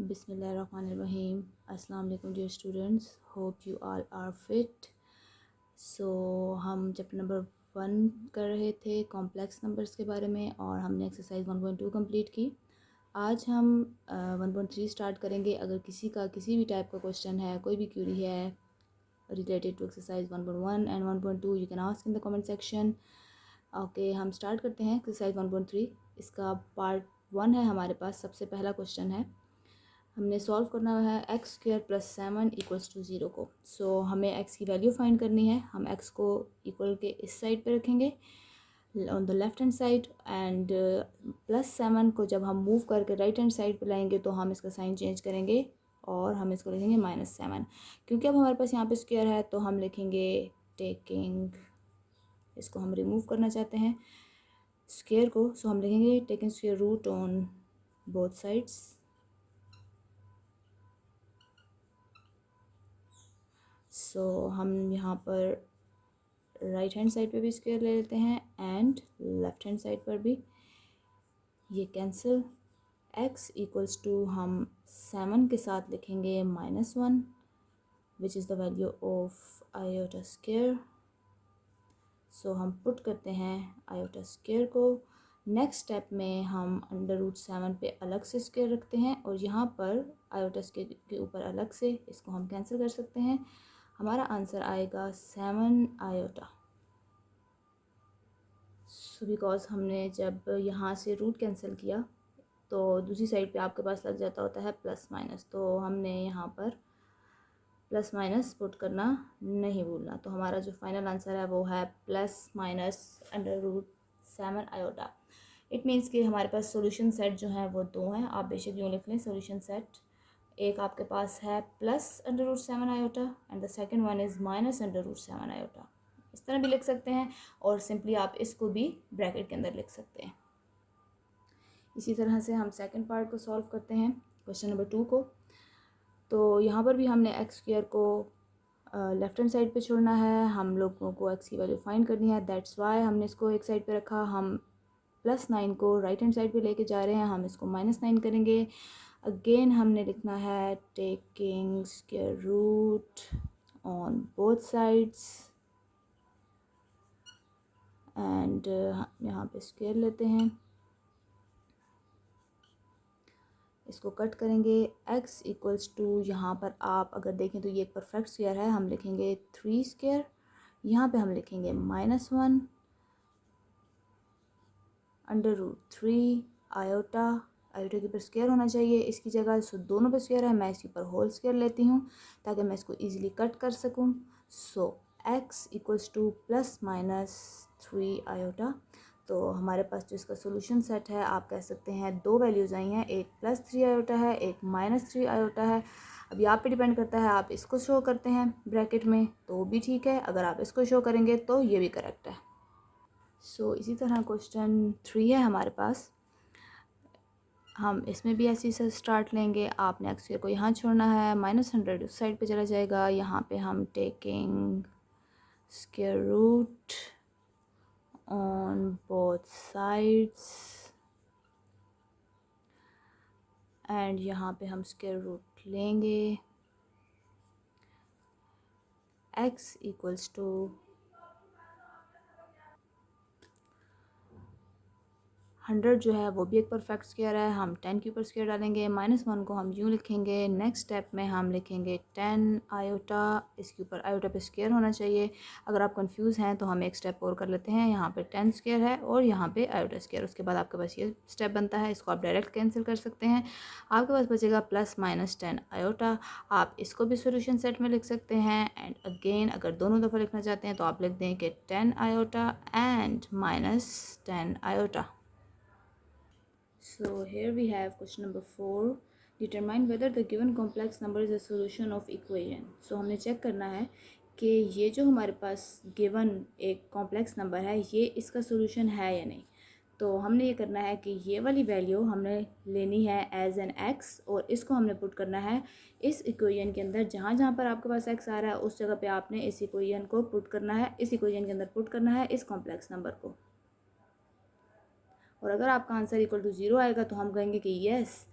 बिस्मिल्लाहिर्रहमानिर्रहीम। अस्सलाम वालेकुम dear students, hope you all are fit. So हम चैप्टर नंबर 1 कर रहे थे कॉम्प्लेक्स नंबर्स के बारे में और हमने एक्सरसाइज 1.2 कंप्लीट की। आज हम 1.3 स्टार्ट करेंगे। अगर किसी का किसी भी टाइप का क्वेश्चन है, कोई भी क्यूरी है related to exercise 1.1 and 1.2, you can ask in the comment section. Okay, हम स्टार्ट करते हैं एक्सरसाइज 1.3। इसका पार्ट 1 है हमारे पास। सबसे पहला क्वेश्चन है, हमने सॉल्व करना है x square plus 7 equals to 0 को। सो हमें एक्स की वैल्यू फाइंड करनी है। हम एक्स को इक्वल के इस साइड पे रखेंगे on the left hand side, and plus 7 को जब हम मूव करके राइट हैंड साइड पे लाएंगे तो हम इसका साइन चेंज करेंगे और हम इसको लिखेंगे -7। क्योंकि अब हमारे पास यहाँ पे स्क्वायर है तो हम लिखेंगे टेकिंग, इसको हम रिमूव करना चाहते हैं स्क्वायर को, सो हम लिखेंगे taking square root on both sides. So हम यहाँ पर राइट हैंड साइड पे भी स्क्वायर ले लेते हैं एंड लेफ्ट हैंड साइड पर भी, ये कैंसिल। x इक्वल्स टू हम 7 के साथ लिखेंगे -1 which is the value of iota square. So हम पुट करते हैं आयोटा स्क्वायर को। नेक्स्ट स्टेप में हम √7 पे अलग से स्क्वायर रखते हैं और यहाँ पर आयोटा स्क्वायर के ऊपर अलग से इसको हम कैंसिल कर सकते हैं। हमारा आंसर आएगा 7 आयोटा। सो बिकॉज हमने जब यहाँ से रूट कैंसिल किया तो दूसरी साइड पे आपके पास लग जाता होता है प्लस माइनस, तो हमने यहाँ पर प्लस माइनस पुट करना नहीं भूलना। तो हमारा जो फाइनल आंसर है वो है +/√7 आयोटा। इट मीन्स कि हमारे पास सॉल्यूशन सेट जो है वो 2 हैं। आप बेशक यूँ लिख लें सॉल्यूशन सेट। एक आपके पास है +/√7 iota and the second one is -/√7 iota. इस तरह भी लिख सकते हैं और सिंपली आप इसको भी ब्रैकेट के अंदर लिख सकते हैं। इसी तरह से हम सेकंड पार्ट को सॉल्व करते हैं, क्वेश्चन नंबर 2 को। तो यहाँ पर भी हमने एक्स स्क्वायर को लेफ्ट हैंड साइड पे छोड़ना है। हम लोगों को एक्स की वैल्यू फाइंड करनी है, दैट्स वाई हमने इसको एक साइड पे रखा। हम +9 को राइट हैंड साइड पे लेके जा रहे हैं, हम इसको -9 करेंगे। अगेन हमने लिखना है taking square root on both sides and यहाँ पे स्क्वायर लेते हैं, इसको कट करेंगे। x इक्वल्स टू, यहाँ पर आप अगर देखें तो ये एक परफेक्ट स्क्वायर है, हम लिखेंगे 3 स्क्वायर। यहाँ पे हम लिखेंगे -1 √3 आयोटा। आयोटा के ऊपर स्क्वायर होना चाहिए इसकी जगह, सो दोनों पे स्क्वायर है, मैं इसके ऊपर होल स्क्वायर लेती हूँ ताकि मैं इसको ईजिली कट कर सकूँ। सो x इक्वल्स टू +/3 आयोटा। तो हमारे पास जो इसका सोल्यूशन सेट है, आप कह सकते हैं 2 वैल्यूज़ आई हैं, एक +3 आयोटा है, एक -3 आयोटा है। अभी आप पे डिपेंड करता है, आप इसको शो करते हैं ब्रैकेट में तो भी ठीक है, अगर आप इसको शो करेंगे तो ये भी करेक्ट है। सो इसी तरह क्वेश्चन 3 है हमारे पास। हम इसमें भी ऐसे ही स्टार्ट लेंगे। आपने एक्स स्क्वायर को यहाँ छोड़ना है, -100 उस साइड पे चला जाएगा। यहाँ पे हम taking square root on both sides and यहाँ पे हम स्क्वायर रूट लेंगे। x इक्वल्स टू 100 जो है वो भी एक परफेक्ट स्क्वायर है, हम 10 के ऊपर स्क्वायर डालेंगे। -1 को हम यूँ लिखेंगे। नेक्स्ट स्टेप में हम लिखेंगे 10 आयोटा, इसके ऊपर आयोटा पे स्क्वायर होना चाहिए। अगर आप कंफ्यूज हैं तो हम एक स्टेप और कर लेते हैं। यहाँ पे 10 स्क्वायर है और यहाँ पे आयोटा स्क्वायर, उसके बाद आपके पास ये स्टेप बनता है, इसको आप डायरेक्ट कैंसिल कर सकते हैं। आपके पास बचेगा +/10 आयोटा। आप इसको भी सोल्यूशन सेट में लिख सकते हैं एंड अगेन अगर दोनों दफ़ा लिखना चाहते हैं तो आप लिख दें कि 10 iota and -10 iota. So here we have question number 4. Determine whether the given complex number is a solution of equation. So हमने चेक करना है कि ये जो हमारे पास गिवन एक कॉम्प्लेक्स नंबर है ये इसका सोल्यूशन है या नहीं। तो हमने ये करना है कि ये वाली वैल्यू हमने लेनी है एज एन x और इसको हमने पुट करना है इस इक्वेशन के अंदर। जहाँ जहाँ पर आपके पास x आ रहा है उस जगह पे आपने इस इक्वेशन को पुट करना है, इस इक्वेशन के अंदर पुट करना है इस कॉम्प्लेक्स नंबर को। और अगर आपका आंसर इक्वल टू 0 आएगा तो हम कहेंगे कि yes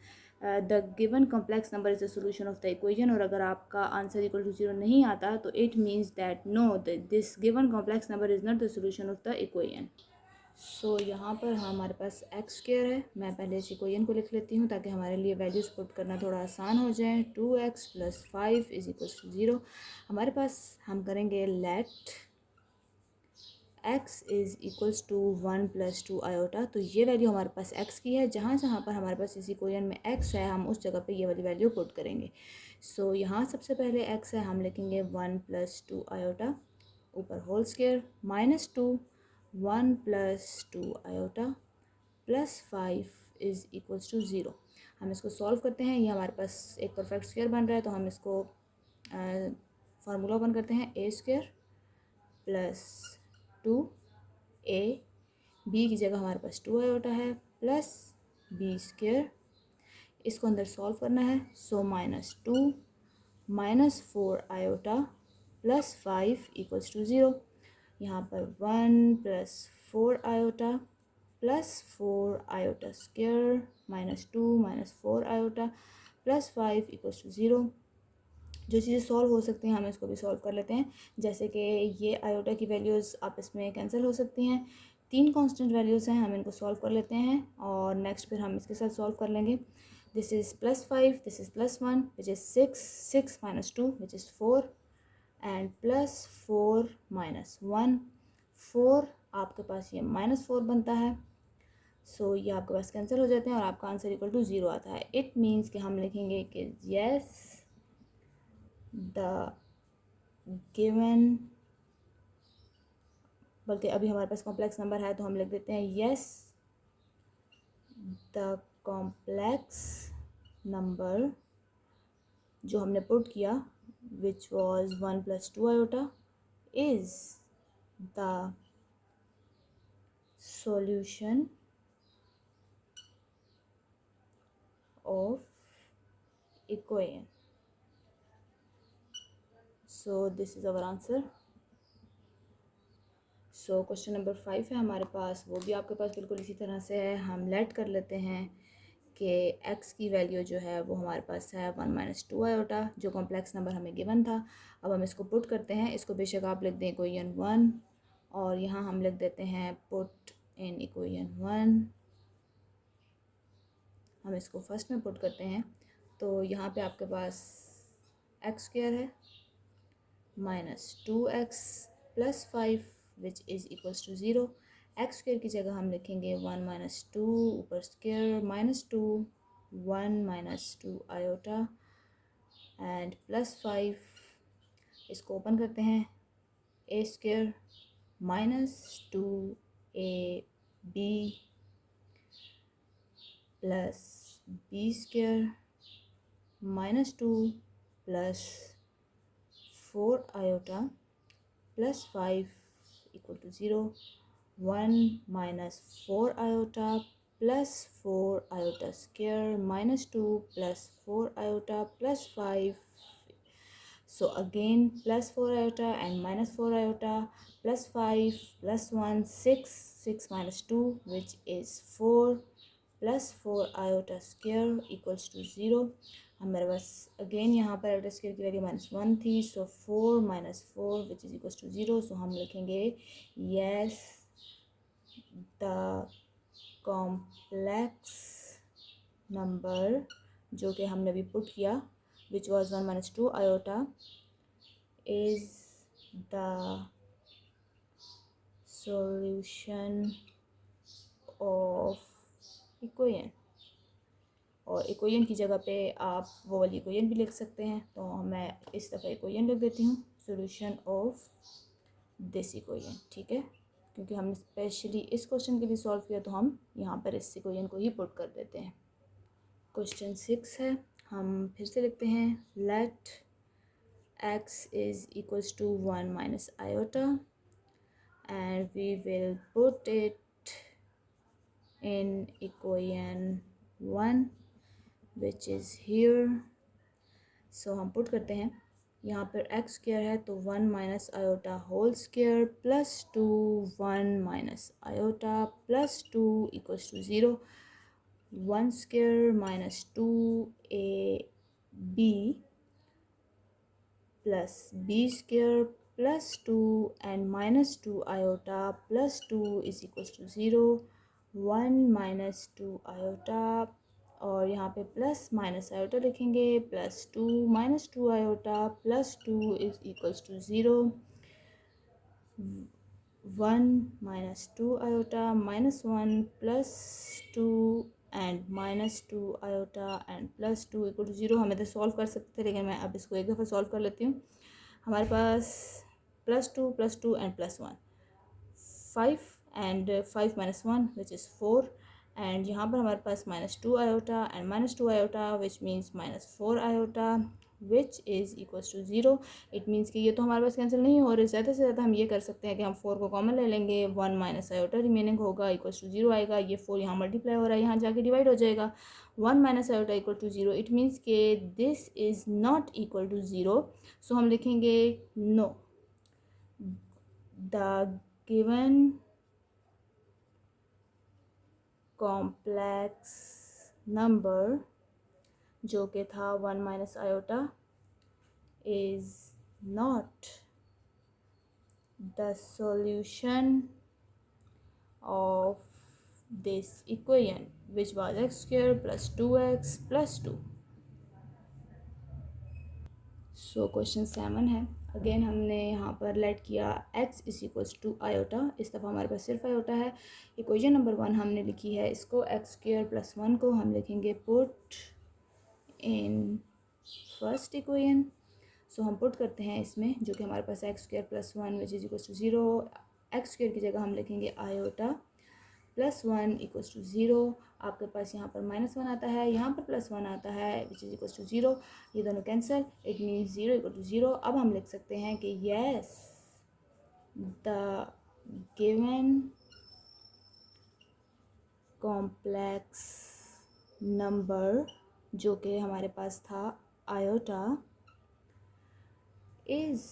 the given complex number is the solution of the equation, और अगर आपका आंसर इक्वल टू 0 नहीं आता तो it means that no this given complex number is not the solution of the equation. So यहाँ पर हमारे पास एक्स स्क्वायर है। मैं पहले इस इक्वेशन को लिख लेती हूँ ताकि हमारे लिए वैल्यूज पुट करना थोड़ा आसान हो जाए। 2x + 5 is equals to 0। हमारे पास हम करेंगे let x is equals to 1 + 2 iota. तो ये वैल्यू हमारे पास x की है। जहाँ जहाँ पर हमारे पास इस इक्वेशन में x है हम उस जगह पे ये वाली वैल्यू पुट करेंगे। सो यहाँ सबसे पहले x है, हम लिखेंगे 1 + 2 आयोटा, ऊपर whole square, -2 1 + 2 iota plus 5 is equals to 0। हम इसको सॉल्व करते हैं। ये हमारे पास एक परफेक्ट स्क्वायर बन रहा है, तो हम इसको फार्मूला ओपन करते हैं। a² + 2a, b की जगह हमारे पास 2 आयोटा है, प्लस b², इसको अंदर सॉल्व करना है। So -2 -4 iota plus 5 equals to 0। यहाँ पर 1 + 4 iota plus 4 iota square -2 -4 iota plus 5 equals to 0। जो चीज़ें सॉल्व हो सकती हैं हम इसको भी सॉल्व कर लेते हैं। जैसे कि ये आयोटा की वैल्यूज़ आपस में कैंसिल हो सकती हैं। 3 कांस्टेंट वैल्यूज़ हैं, हम इनको सॉल्व कर लेते हैं और नेक्स्ट फिर हम इसके साथ सॉल्व कर लेंगे। This is +5, this is +1 which is 6, 6 - 2 which is 4, and +4 - 1 4, आपके पास ये -4 बनता है। सो ये आपके पास कैंसिल हो जाते हैं और आपका आंसर इक्वल टू 0 आता है। इट मीन्स कि हम लिखेंगे कि येस द गिवन, बल्कि अभी हमारे पास कॉम्प्लेक्स नंबर है तो हम लिख देते हैं येस द कॉम्प्लेक्स नंबर जो हमने पुट किया which was 1 + 2 iota is the solution of equation. So this is our answer. So question number 5 है हमारे पास, वो भी आपके पास बिल्कुल इसी तरह से है। हम लेट कर लेते हैं कि x की वैल्यू जो है वो हमारे पास है 1 - 2 आयोटा, जो कॉम्प्लेक्स नंबर हमें गिवन था। अब हम इसको पुट करते हैं। इसको बेशक आप लिख दें इक्वेशन 1, और यहाँ हम लिख देते हैं पुट इन इक्वेशन 1। हम इसको फर्स्ट में पुट करते हैं तो यहाँ पे आपके पास x² है -2x + 5 which is equals to 0। x² की जगह हम लिखेंगे 1 - 2 ऊपर स्क्वायर -2 1 - 2 आयोटा एंड +5, इसको ओपन करते हैं। a² -2ab plus b² -2 plus 4 iota plus 5 equal to 0। 1 - 4 iota plus 4 iota square -2 plus 4 iota plus 5। So again +4 iota and -4 iota plus 5 plus 1 6, 6 - 2 which is 4 plus 4 iota square equals to 0। हमारे पास again यहाँ पर iota square की value -1 थी, सो 4 - 4 विच is equals to 0। So हम लिखेंगे yes the complex number जो कि हमने अभी पुट किया which was 1 - 2 iota is the solution of equation। और इक्वेशन की जगह पे आप वो वाली इक्वेशन भी लिख सकते हैं, तो मैं इस दफ़ा इक्वेशन लिख देती हूँ सॉल्यूशन ऑफ दिस इक्वेशन। ठीक है, क्योंकि हमने स्पेशली इस क्वेश्चन के लिए सॉल्व किया तो हम यहाँ पर इस इक्वेशन को ही पुट कर देते हैं। क्वेश्चन 6 है, हम फिर से लिखते हैं late x is equals to 1 minus iota, and we will put it in equation 1 which is here। so हम पुट करते हैं। यहाँ पर x² है तो 1 minus iota whole square plus 2 1 minus iota plus 2 equals to 0। 1 square minus 2ab plus b square plus 2 and minus 2 iota plus 2 is equals to 0. 1 minus 2 iota और यहाँ पे प्लस माइनस आयोटा लिखेंगे, plus 2 minus 2 iota plus 2 is equals to 0. 1 minus 2 iota minus 1 plus 2 and minus 2 iota and plus 2 equal to 0. हम इधर solve कर सकते थे, लेकिन मैं अब इसको एक दफ़ा सॉल्व कर लेती हूँ. हमारे पास plus two and plus 1 5 and 5 minus 1 which is 4 and यहाँ पर हमारे पास minus 2 iota and minus 2 iota which means minus 4 iota which is equals to 0. It means कि ये तो हमारे पास कैंसिल नहीं हो रहे. ज़्यादा से ज़्यादा हम ये कर सकते हैं कि हम 4 को कॉमन ले लेंगे, 1 माइनस आयोटा रिमेनिंग होगा इक्वल्स टू 0 आएगा. ये 4 यहाँ मल्टीप्लाई हो रहा है, यहाँ जाके डिवाइड हो जाएगा. 1 minus iota equal to 0. It means कि this is not equal to 0. So हम लिखेंगे no, the given complex number जो कि था 1 minus iota is not the solution of this equation which was x square plus 2x plus 2. So question 7 है. Again हमने यहाँ पर लेट किया x is equals to iota. इस दफ़ा हमारे पास सिर्फ आयोटा है. इक्वेशन नंबर 1 हमने लिखी है, इसको x स्क्वायर प्लस 1 को हम लिखेंगे put in first equation. So हम पुट करते हैं इसमें, जो कि हमारे पास x square plus 1 which is equals to 0. X square की जगह हम लिखेंगे आयोटा प्लस 1 इक्वल्स टू 0. आपके पास यहाँ पर माइनस 1 आता है, यहाँ पर प्लस 1 आता है विच इज़ इक्वल्स टू 0. ये दोनों cancel, it means 0 equal to 0. अब हम लिख सकते हैं कि yes the given complex number जो कि हमारे पास था iota is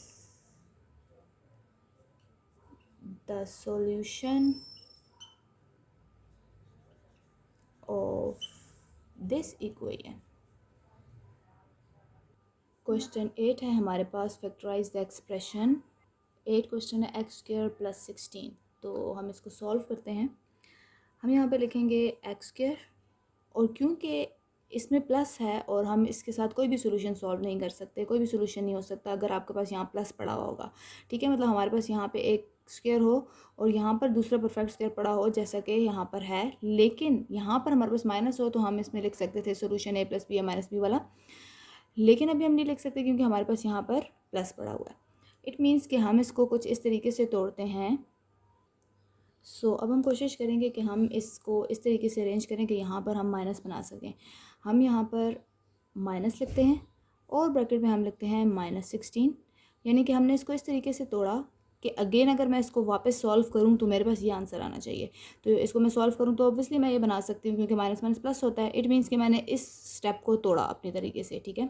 the solution of this equation. Question 8 है हमारे पास, फैक्टराइज द एक्सप्रेशन. 8 क्वेश्चन है एक्स स्क्वायर प्लस 16. तो हम इसको सॉल्व करते हैं. हम यहाँ पे लिखेंगे एक्स स्क्वायर, और क्योंकि इसमें प्लस है और हम इसके साथ कोई भी सोल्यूशन सॉल्व नहीं कर सकते, कोई भी सोल्यूशन नहीं हो सकता अगर आपके पास यहाँ प्लस पड़ा हुआ होगा. ठीक है, मतलब हमारे पास यहाँ पे एक स्क्वायर हो और यहाँ पर दूसरा परफेक्ट स्क्वायर पड़ा हो जैसा कि यहाँ पर है, लेकिन यहाँ पर हमारे पास माइनस हो तो हम इसमें लिख सकते थे सोल्यूशन ए प्लस बी या माइनस बी वाला. लेकिन अभी हम नहीं लिख सकते क्योंकि हमारे पास यहाँ पर प्लस पड़ा हुआ है. इट मीन्स कि हम इसको कुछ इस तरीके से तोड़ते हैं. सो अब हम कोशिश करेंगे कि हम इसको इस तरीके से अरेंज करें कि यहाँ पर हम माइनस बना सकें. हम यहाँ पर माइनस लिखते हैं और ब्रैकेट में हम लिखते हैं -16. यानी कि हमने इसको इस तरीके से तोड़ा कि अगेन अगर मैं इसको वापस सॉल्व करूँ तो मेरे पास ये आंसर आना चाहिए. तो इसको मैं सॉल्व करूँ तो ऑब्वियसली मैं ये बना सकती हूँ क्योंकि माइनस माइनस प्लस होता है. इट मीन्स कि मैंने इस स्टेप को तोड़ा अपने तरीके से. ठीक है,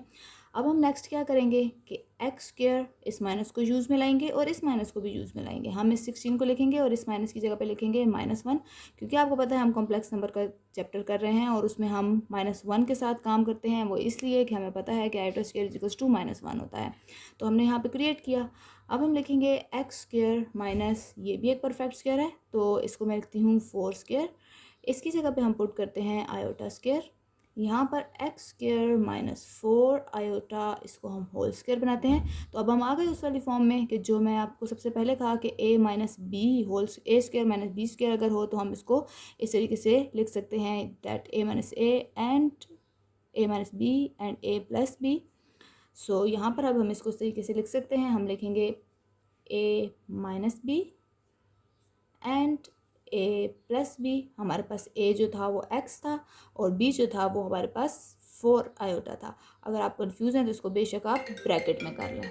अब हम नेक्स्ट क्या करेंगे कि एक्स स्क्वायर इस माइनस को यूज़ में लाएंगे और इस माइनस को भी यूज़ में लाएंगे. हम इस 16 को लिखेंगे और इस माइनस की जगह पे लिखेंगे -1, क्योंकि आपको पता है हम कॉम्प्लेक्स नंबर का चैप्टर कर रहे हैं और उसमें हम -1 के साथ काम करते हैं. वो इसलिए कि हमें पता है कि iota square is equals to -1 होता है. तो हमने यहाँ पे क्रिएट किया. अब हम लिखेंगे एक्स स्क्वायर माइनस, ये भी एक परफेक्ट स्क्वायर है तो इसको मैं लिखती हूँ 4 स्क्वायर. इसकी जगह पे हम पुट करते हैं आयोटा स्क्वायर. यहाँ पर एक्स स्क्वायर -4 आयोटा, इसको हम होल स्क्वायर बनाते हैं. तो अब हम आ गए उस वाली फॉर्म में कि जो मैं आपको सबसे पहले कहा कि a minus b whole a square minus b square अगर हो तो हम इसको इस तरीके से लिख सकते हैं that a minus a and a minus b and a plus b. So यहाँ पर अब हम इसको इस तरीके से लिख सकते हैं. हम लिखेंगे a minus b and a plus b. हमारे पास a जो था वो x था और b जो था वो हमारे पास 4 आयोटा था. अगर आप कंफ्यूज हैं तो इसको बेशक आप ब्रैकेट में कर लें.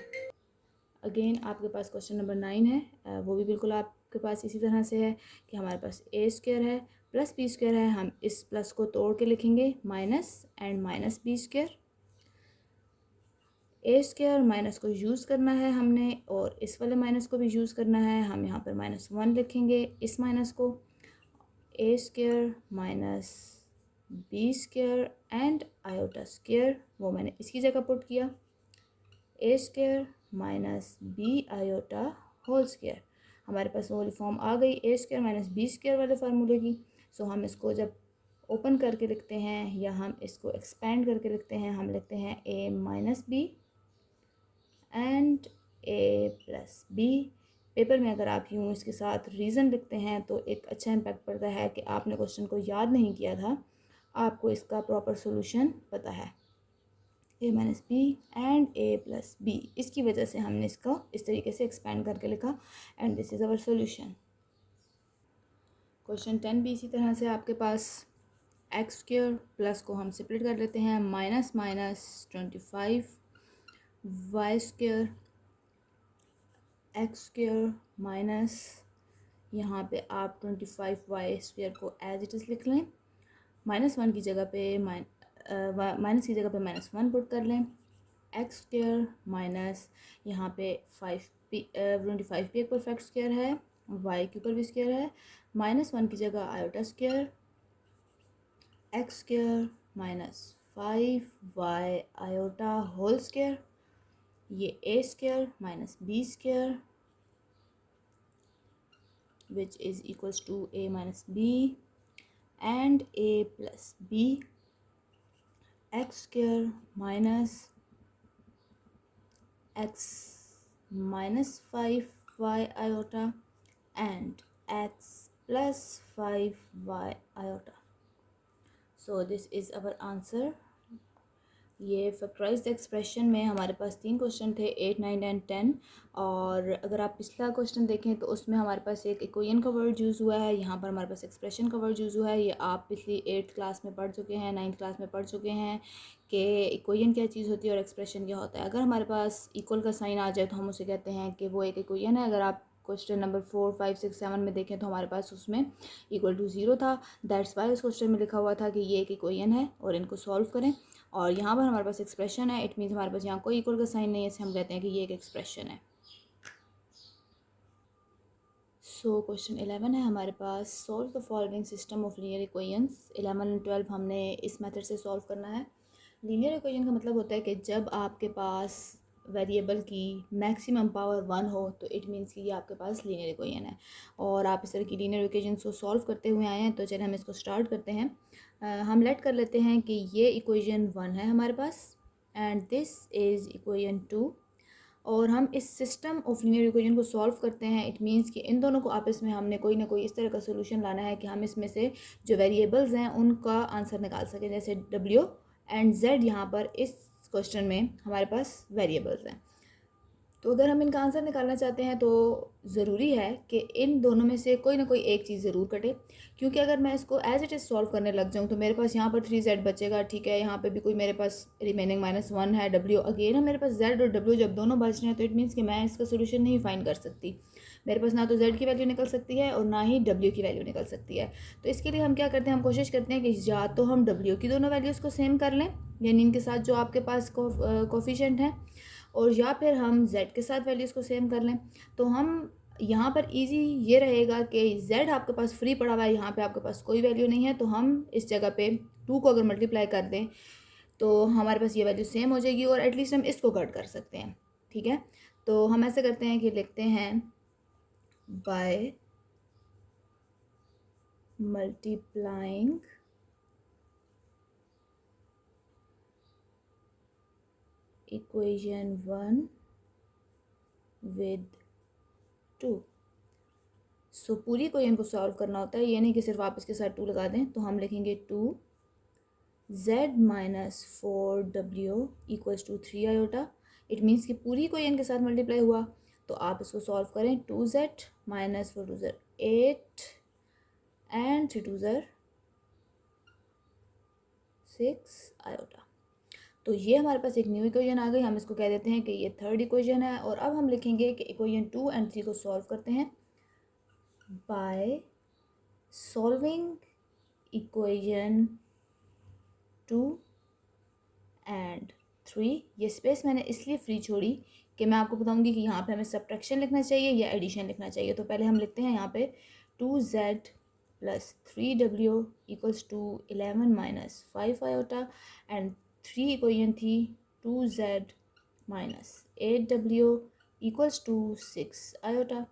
अगेन आपके पास क्वेश्चन नंबर 9 है, वो भी बिल्कुल आपके पास इसी तरह से है कि हमारे पास a स्क्वायर है प्लस b स्क्वायर है. हम इस प्लस को तोड़ के लिखेंगे minus and minus b square. A square minus को यूज़ करना है हमने और इस वाले माइनस को भी यूज़ करना है. हम यहाँ पर -1 लिखेंगे इस माइनस को. A square minus b square and iota square, वो मैंने इसकी जगह पुट किया, a square minus b iota whole square. हमारे पास वो वाली फॉर्म आ गई a square minus b square वाले फार्मूले की। सो हम इसको जब ओपन करके लिखते हैं या हम इसको एक्सपेंड करके लिखते हैं, हम लिखते हैं a minus b and a plus b. Paper में अगर आप यूँ इसके साथ रीज़न लिखते हैं तो एक अच्छा इम्पैक्ट पड़ता है कि आपने क्वेश्चन को याद नहीं किया था, आपको इसका प्रॉपर सोल्यूशन पता है। A minus b and a plus b, इसकी वजह से हमने इसको इस तरीके से एक्सपेंड करके लिखा and this is our solution. Question 10 भी इसी तरह से आपके पास एक्स स्क्वायर प्लस को हम सेपरेट कर लेते हैं, minus minus 25 y square x square minus, यहाँ पे आप 25 वाई स्क्वायर को एज इट इज़ लिख लें, -1 की जगह पे माइनस की जगह पे -1 पुट कर लें, एक्स स्क्वायर माइनस यहाँ पे 25 भी एक परफेक्ट स्क्वायर है, वाई के ऊपर भी स्क्वायर है, -1 की जगह iota square, x square minus 5 y iota whole square, ये a square minus b square which is equals to a minus b and a plus b, x square minus x minus 5y iota and x plus 5y iota. So this is our answer. ये factorised expression में हमारे पास 3 question थे, 8, 9 and 10। और अगर आप पिछला question देखें तो उसमें हमारे पास एक इक्वेशन का वर्ड यूज़ हुआ है, यहाँ पर हमारे पास एक्सप्रेशन का वर्ड यूज़ हुआ है। ये आप पिछली 8th क्लास में पढ़ चुके हैं, 9th क्लास में पढ़ चुके हैं कि इक्वेशन क्या चीज़ होती है और एक्सप्रेशन क्या होता है। अगर हमारे पास इक्वल का साइन आ जाए तो हम उसे कहते हैं कि वो एक इक्वेशन है। अगर आप क्वेश्चन नंबर 4, 5, 6, 7 में देखें तो हमारे पास उसमें इक्वल टू 0 था, दैट्स वाई उस क्वेश्चन में लिखा हुआ था कि ये एक इक्वेशन है और इनको सॉल्व करें। और यहाँ पर हमारे पास एक्सप्रेशन है, इट मीन्स हमारे पास यहाँ कोई इक्वल का साइन नहीं है, इसे हम कहते हैं कि ये एक एक्सप्रेशन है। सो क्वेश्चन 11 है हमारे पास, solve the following system of linear equations. 11 एंड 12 हमने इस मेथड से सॉल्व करना है। लीनियर इक्वेशन का मतलब होता है कि जब आपके पास वेरिएबल की मैक्सिमम पावर 1 हो तो इट मीन्स कि ये आपके पास लीनियर इक्वेशन है। और आप इस तरह की लीनियर इक्वेशंस को सॉल्व करते हुए आए हैं, तो चलिए हम इसको स्टार्ट करते हैं। हम लेट कर लेते हैं कि ये इक्वेशन 1 है हमारे पास एंड दिस इज़ इक्वेशन 2, और हम इस सिस्टम ऑफ लीनियर इक्वेशन को सॉल्व करते हैं। इट मीन्स कि इन दोनों को आपस में हमने कोई ना कोई इस तरह का सोल्यूशन लाना है कि हम इसमें से जो वेरिएबल्स हैं उनका आंसर निकाल सकें, जैसे डब्ल्यू एंड जेड यहाँ पर इस क्वेश्चन में हमारे पास वेरिएबल्स हैं। तो अगर हम इनका आंसर निकालना चाहते हैं तो ज़रूरी है कि इन दोनों में से कोई ना कोई एक चीज़ ज़रूर कटे, क्योंकि अगर मैं इसको एज इट इज़ सॉल्व करने लग जाऊँ तो मेरे पास यहाँ पर 3z बचेगा, ठीक है। यहाँ पे भी कोई मेरे पास रिमेनिंग -1 है, डब्ल्यू अगेन है मेरे पास, z और डब्ल्यू जब दोनों बच रहे हैं तो इट मीन्स कि मैं इसका सोल्यूशन नहीं फाइंड कर सकती। मेरे पास ना तो z की वैल्यू निकल सकती है और ना ही w की वैल्यू निकल सकती है। तो इसके लिए हम क्या करते हैं, हम कोशिश करते हैं कि या तो हम w की दोनों वैल्यूज़ को सेम कर लें, यानी इनके साथ जो आपके पास कोफिशिएंट हैं, और या फिर हम z के साथ वैल्यूज़ को सेम कर लें। तो हम यहाँ पर इजी ये रहेगा कि z आपके पास फ्री पड़ा हुआ है, यहाँ पे आपके पास कोई वैल्यू नहीं है, तो हम इस जगह पे 2 को अगर मल्टीप्लाई कर दें तो हमारे पास ये वैल्यू सेम हो जाएगी और एटलीस्ट हम इसको कट कर सकते हैं, ठीक है। तो हम ऐसे करते हैं कि लिखते हैं बाय मल्टीप्लाइंग इक्वेशन 1 विद 2। सो पूरी इक्वेशन को सॉल्व करना होता है, ये नहीं कि सिर्फ आप इसके साथ 2 लगा दें। तो हम लिखेंगे 2z minus 4w equals to 3 iota. It means कि पूरी इक्वेशन के साथ मल्टीप्लाई हुआ, तो आप इसको सॉल्व करें। 2z माइनस 4 2 ज़र 8 एंड 3 2 ज़र 6 आयोटा। तो ये हमारे पास एक न्यू इक्वेशन आ गई, हम इसको कह देते हैं कि ये थर्ड इक्वेशन है। और अब हम लिखेंगे कि इक्वेशन 2 एंड 3 को सॉल्व करते हैं बाय सॉल्विंग इक्वेशन 2 एंड 3। ये स्पेस मैंने इसलिए फ्री छोड़ी कि मैं आपको बताऊंगी कि यहाँ पे हमें सब्ट्रैक्शन लिखना चाहिए या एडिशन लिखना चाहिए। तो पहले हम लिखते हैं यहाँ पे 2z plus 3w equals to 11 minus 5 iota and 3 equation थी 2z minus 8w equals to 6 iota.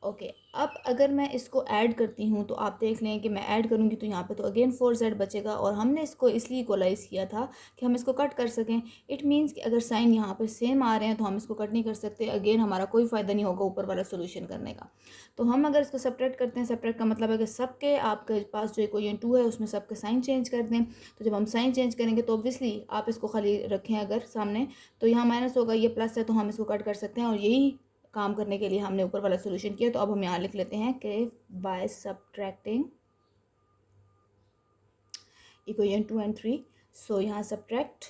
Okay अब अगर मैं इसको ऐड करती हूँ तो आप देख लें कि मैं ऐड करूँगी तो यहाँ पे तो अगेन 4z बचेगा, और हमने इसको इसलिए इक्वलाइज़ किया था कि हम इसको कट कर सकें। इट मीन्स कि अगर साइन यहाँ पे सेम आ रहे हैं तो हम इसको कट नहीं कर सकते, अगेन हमारा कोई फ़ायदा नहीं होगा ऊपर वाला सोल्यूशन करने का। तो हम अगर इसको सेपरेट करते हैं, सेपरेट का मतलब है कि सबके आपके पास जो इक्वेशन 2 है उसमें सबके साइन चेंज कर दें। तो जब हम साइन चेंज करेंगे तो ऑब्वियसली आप इसको खाली रखें अगर सामने, तो यहाँ माइनस होगा, ये प्लस है तो हम इसको कट कर सकते हैं, और यही काम करने के लिए हमने ऊपर वाला सोल्यूशन किया। तो अब हम यहाँ लिख लेते हैं कि बाय सब्ट्रैक्टिंग इक्वेशन 2 एंड 3, सो यहाँ सब्ट्रैक्ट,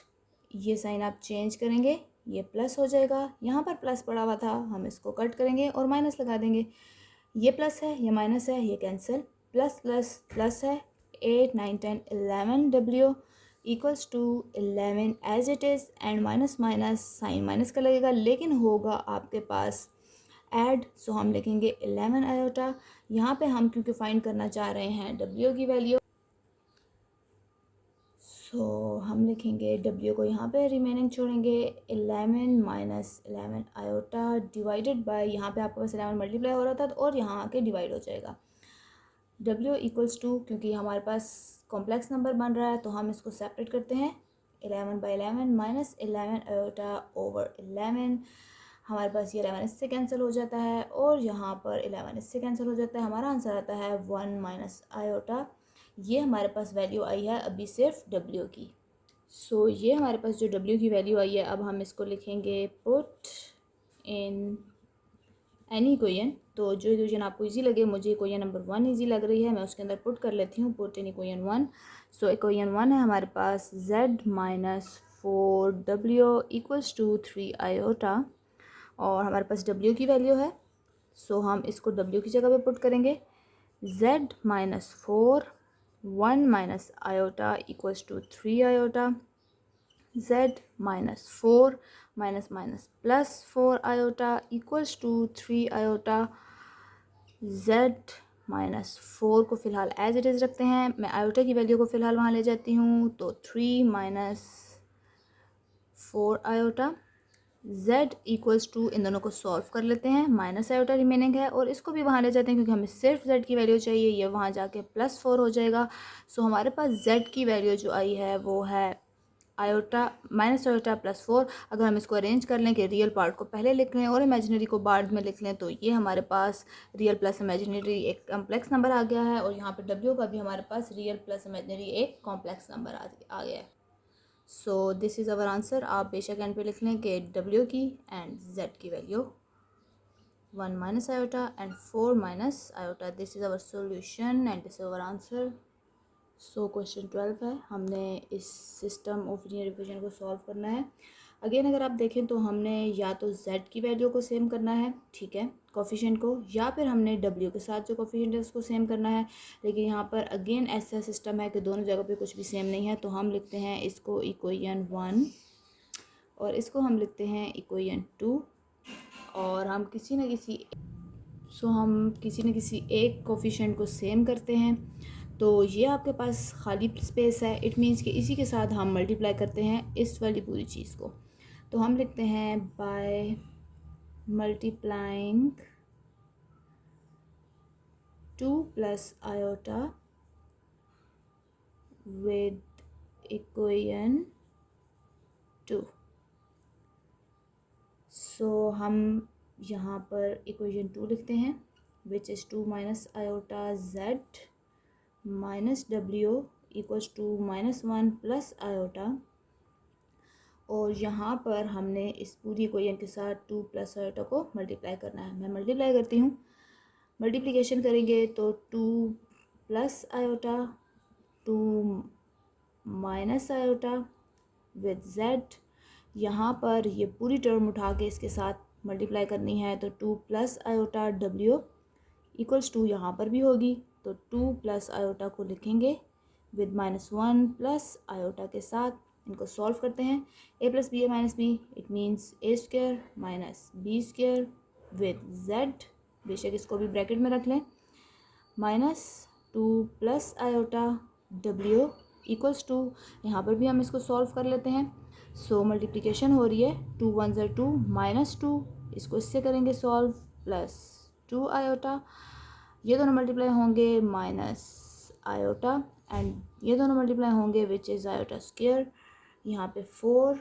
ये साइन आप चेंज करेंगे, ये प्लस हो जाएगा, यहाँ पर प्लस पड़ा हुआ था हम इसको कट करेंगे और माइनस लगा देंगे। ये प्लस है, ये माइनस है, ये कैंसिल, प्लस प्लस प्लस है, 8 9 10 11 w equals to 11 as it is, and minus minus sign minus का लगेगा, लेकिन होगा आपके पास ऐड, सो हम लिखेंगे 11 आयोटा। यहाँ पे हम क्योंकि फाइंड करना चाह रहे हैं w की वैल्यू, सो हम लिखेंगे w को यहाँ पे रिमेनिंग छोड़ेंगे 11 माइनस 11 आयोटा डिवाइडेड बाय, यहाँ पे आपके पास 11 मल्टीप्लाई हो रहा था और यहाँ आके डिवाइड हो जाएगा। w इक्वल्स टू, क्योंकि हमारे पास कॉम्प्लेक्स नंबर बन रहा है तो हम इसको सेपरेट करते हैं, 11 बाई 11 माइनस 11 आयोटा ओवर 11, हमारे पास ये 11 इससे कैंसिल हो जाता है और यहाँ पर 11 इससे कैंसिल हो जाता है, हमारा आंसर आता है 1 माइनस आयोटा। ये हमारे पास वैल्यू आई है अभी सिर्फ w की। सो ये हमारे पास जो w की वैल्यू आई है, अब हम इसको लिखेंगे पुट इन एनी इक्वेशन। तो जो इक्वेशन आपको इजी लगे, मुझे इक्वेशन नंबर 1 इजी लग रही है, मैं उसके अंदर पुट कर लेती हूँ, put in equation 1। So equation 1 है हमारे पास z minus 4w equals to 3 iota, और हमारे पास w की वैल्यू है, सो हम इसको w की जगह पे पुट करेंगे, z minus 4 1 minus iota equals to 3 iota, z minus 4 minus minus plus 4 iota equals to 3 iota, z minus 4 को फ़िलहाल एज इट इज़ रखते हैं, मैं आयोटा की वैल्यू को फ़िलहाल वहाँ ले जाती हूँ, तो 3 minus 4 iota, z equals to, इन दोनों को सॉल्व कर लेते हैं, माइनस आयोटा रिमेनिंग है और इसको भी वहाँ ले जाते हैं क्योंकि हमें सिर्फ z की वैल्यू चाहिए, ये वहाँ जाके प्लस 4 हो जाएगा। सो हमारे पास z की वैल्यू जो आई है वो है आयोटा माइनस आयोटा प्लस 4। अगर हम इसको अरेंज कर लें कि रियल पार्ट को पहले लिख लें और इमेजिनरी को बाद में लिख लें, तो ये हमारे पास रियल प्लस इमेजिनरी एक कॉम्प्लेक्स नंबर आ गया है, और यहाँ पे w का भी हमारे पास रियल प्लस इमेजिनरी एक कॉम्प्लेक्स नंबर आ गया है। So this is our answer. आप बेशक एंड पे लिख लें कि w की एंड z की value 1 minus iota and 4 minus iota, this is our solution and this is our answer. So question 12 है, हमने इस सिस्टम ऑफ लीनियर इक्वेशन को सॉल्व करना है। अगेन अगर आप देखें तो हमने या तो z की वैल्यू को सेम करना है, ठीक है, कोफिशिएंट को, या फिर हमने w के साथ जो कोफिशिएंट है उसको सेम करना है। लेकिन यहाँ पर अगेन ऐसा सिस्टम है कि दोनों जगह पे कुछ भी सेम नहीं है, तो हम लिखते हैं इसको इक्वेशन 1 और इसको हम लिखते हैं इक्वेशन 2, और हम किसी न किसी एक कोफिशिएंट को सेम करते हैं। तो ये आपके पास खाली स्पेस है, इट मीन्स कि इसी के साथ हम मल्टीप्लाई करते हैं इस वाली पूरी चीज़ को। तो हम लिखते हैं by multiplying 2 plus iota with equation 2। So हम यहाँ पर इक्वेशन 2 लिखते हैं, which is 2 minus iota z minus w equals to -1 plus iota, और यहाँ पर हमने इस पूरी इक्वेशन के साथ 2 प्लस आयोटा को मल्टीप्लाई करना है। मैं मल्टीप्लाई करती हूँ, मल्टीप्लिकेशन करेंगे तो 2 plus iota 2 minus iota with z, यहाँ पर ये पूरी टर्म उठा के इसके साथ मल्टीप्लाई करनी है, तो 2 plus iota w equals to यहाँ पर भी होगी, तो 2 प्लस आयोटा को लिखेंगे विद -1 प्लस आयोटा के साथ, इनको सॉल्व करते हैं, a plus b a minus b, it means a square minus b square with z, बेशक इसको भी ब्रैकेट में रख लें, माइनस टू प्लस आयोटा डब्ल्यू इक्वल्स टू, यहाँ पर भी हम इसको सॉल्व कर लेते हैं। सो मल्टीप्लिकेशन हो रही है, 2 1 ज़ा 2 माइनस 2, इसको इससे करेंगे सॉल्व, प्लस 2 आयोटा, ये दोनों मल्टीप्लाई होंगे माइनस आयोटा, एंड ये दोनों मल्टीप्लाई होंगे विच इज़ आयोटा स्क्वायर। यहाँ पे 4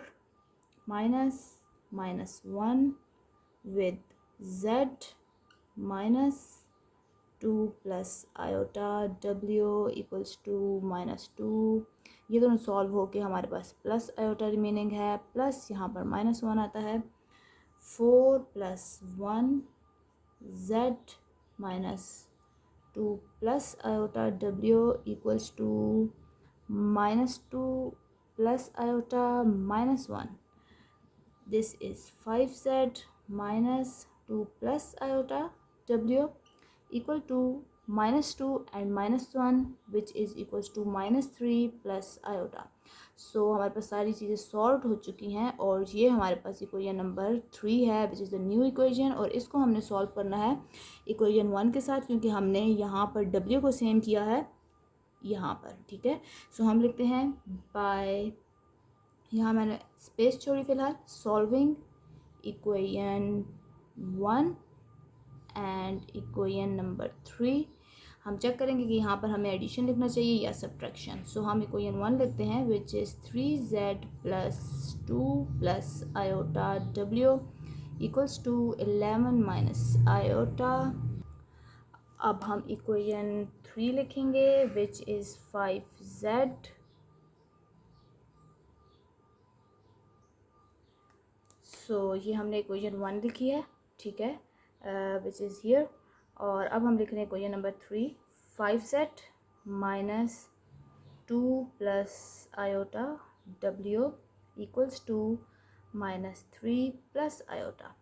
minus minus 1 with z minus 2 plus iota डब्ल्यू इक्वल्स टू माइनस 2, ये दोनों सॉल्व होके हमारे पास प्लस आयोटा रिमेनिंग है, प्लस यहाँ पर माइनस 1 आता है, 4 plus 1 z minus 2 plus iota डब्ल्यू equals to minus 2 plus iota minus 1, this is 5z minus 2 plus iota w equal to minus 2 and minus 1 which is equals to minus 3 plus iota। सो हमारे पास सारी चीज़ें solve हो चुकी हैं और ये हमारे पास इक्वेशन नंबर 3 है विच इज़ द न्यू इक्वेशन, और इसको हमने सॉल्व करना है इक्वेशन 1 के साथ क्योंकि हमने यहाँ पर w को सेम किया है यहाँ पर, ठीक है। सो हम लिखते हैं बाय, यहाँ मैंने स्पेस छोड़ी फिलहाल, solving equation 1 and equation number 3। हम चेक करेंगे कि यहाँ पर हमें एडिशन लिखना चाहिए या सब्ट्रैक्शन। सो हम इक्वेशन 1 लिखते हैं which is 3z plus 2 plus iota w equals to 11 minus iota. अब हम इक्वेशन 3 लिखेंगे विच इज़ 5z, सो ये हमने इक्वेशन 1 लिखी है, ठीक है, विच इज़ हियर। और अब हम लिख रहे हैं equation number 3, 5z minus 2 plus iota w equals to minus 3 plus iota.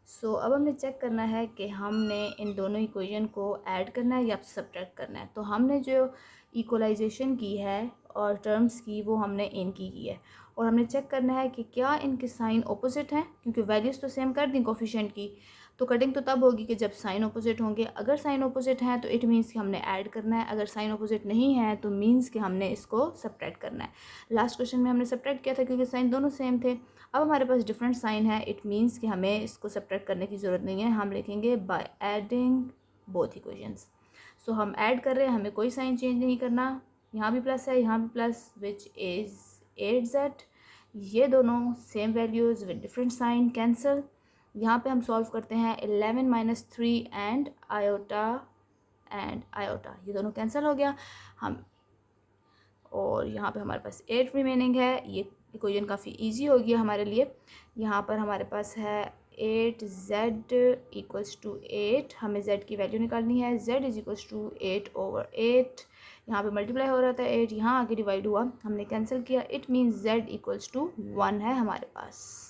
So अब हमने चेक करना है कि हमने इन दोनों इक्वेशन को ऐड करना है या सब्ट्रैक्ट करना है। तो हमने जो इक्वलाइजेशन की है और टर्म्स की वो हमने इनकी की है, और हमने चेक करना है कि क्या इनके साइन ऑपोजिट हैं, क्योंकि वैल्यूज़ तो सेम कर दी कोफिशिएंट की, तो कटिंग तो तब होगी कि जब साइन ऑपोजिट होंगे। अगर साइन ऑपोजिट हैं तो इट मीन्स कि हमने ऐड करना है, अगर साइन ऑपोजिट नहीं है तो मीन्स कि हमने इसको सब्ट्रैक्ट करना है। लास्ट क्वेश्चन में हमने सब्ट्रैक्ट किया था क्योंकि साइन दोनों सेम थे। अब हमारे पास डिफरेंट साइन है, इट मीन्स कि हमें इसको सब्ट्रैक्ट करने की ज़रूरत नहीं है, हम लिखेंगे बाय एडिंग बोथ इक्वेशंस। सो हम ऐड कर रहे हैं, हमें कोई साइन चेंज नहीं करना, यहाँ भी प्लस है यहाँ भी प्लस विच इज़ 8z, ये दोनों same values with different sign cancel. यहाँ पे हम सॉल्व करते हैं 11 माइनस 3 एंड आयोटा, ये दोनों कैंसिल हो गया हम, और यहाँ पे हमारे पास 8 रिमेनिंग है। ये इक्वेशन काफ़ी इजी हो गया हमारे लिए। यहाँ पर हमारे पास है 8z इक्वल्स टू 8, हमें z की वैल्यू निकालनी है, z इज इक्वल्स टू 8/8, यहाँ पे मल्टीप्लाई हो रहा था 8, यहाँ आगे डिवाइड हुआ, हमने कैंसिल किया, it means z equals to 1 है हमारे पास।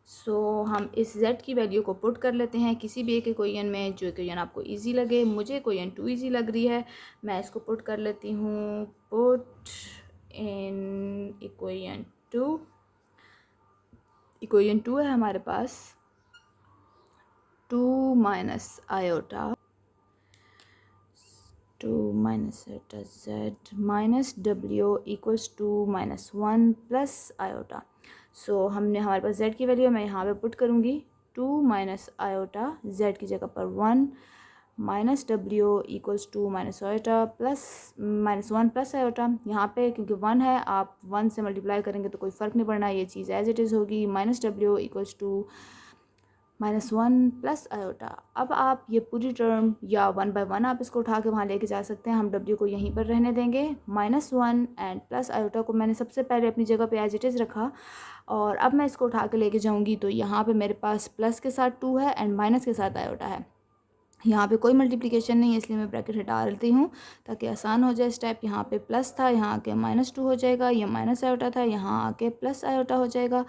सो हम इस z की वैल्यू को पुट कर लेते हैं किसी भी एक इक्वेशन में, जो इक्वेशन आपको इजी लगे। मुझे इक्वेशन 2 इजी लग रही है, मैं इसको पुट कर लेती हूँ, पुट इन इक्वेशन 2। इक्वेशन 2 है हमारे पास 2 minus iota, 2 minus iota z minus w equals to minus 1 plus iota. So हमने हमारे पास z की वैल्यू मैं यहाँ पे पुट करूँगी, 2 माइनस आयोटा, z की जगह पर 1 minus w equals to minus iota plus minus 1 plus iota. यहाँ पे क्योंकि 1 है, आप 1 से मल्टीप्लाई करेंगे तो कोई फ़र्क नहीं पड़ना, ये चीज़ एज इट इज़ होगी, minus w equals to minus 1 plus iota. अब आप ये पूरी टर्म या 1 बाय 1 आप इसको उठा के वहाँ लेके जा सकते हैं, हम w को यहीं पर रहने देंगे, -1 एंड प्लस आयोटा को मैंने सबसे पहले अपनी जगह पे एज इट इज़ रखा, और अब मैं इसको उठा के लेके जाऊँगी तो यहाँ पे मेरे पास प्लस के साथ 2 है एंड माइनस के साथ आयोटा है। यहाँ पे कोई मल्टीप्लिकेशन नहीं है इसलिए मैं ब्रैकेट हटा लेती हूँ ताकि आसान हो जाए स्टेप। यहाँ पे प्लस था, यहाँ आके -2 हो जाएगा, ये माइनस आयोटा था, यहाँ आके प्लस आयोटा हो जाएगा।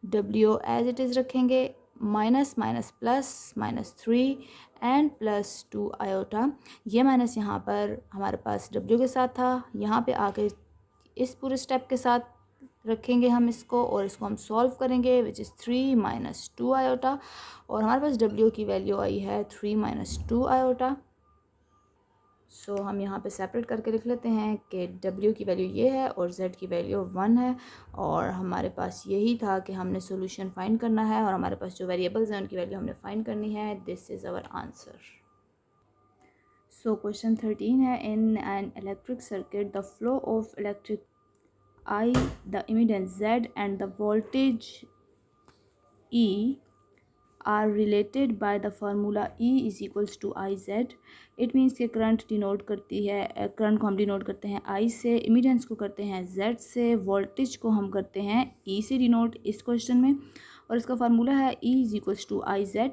w एज इट इज़ रखेंगे, minus minus plus -3 and plus 2 iota. ये माइनस यहाँ पर हमारे पास w के साथ था, यहाँ पे आके इस पूरे स्टेप के साथ रखेंगे हम इसको, और इसको हम सॉल्व करेंगे विच इज़ 3 माइनस 2 आयोटा, और हमारे पास w की वैल्यू आई है 3 माइनस 2 आयोटा। सो हम यहाँ पे सेपरेट करके लिख लेते हैं कि W की वैल्यू ये है और Z की वैल्यू 1 है, और हमारे पास यही था कि हमने सोल्यूशन फाइंड करना है और हमारे पास जो वेरिएबल्स हैं उनकी वैल्यू हमने फाइंड करनी है। This is our answer. So question 13 है, in an electric circuit the flow of electric I, the impedance Z and the voltage E are related by the formula E is equals to IZ. It means कि current denote करती है, current को हम denote करते हैं I से, इमिडेंस को करते हैं Z से, वोल्टेज को हम करते हैं E से डिनोट इस क्वेश्चन में, और इसका फार्मूला है E is equals to IZ।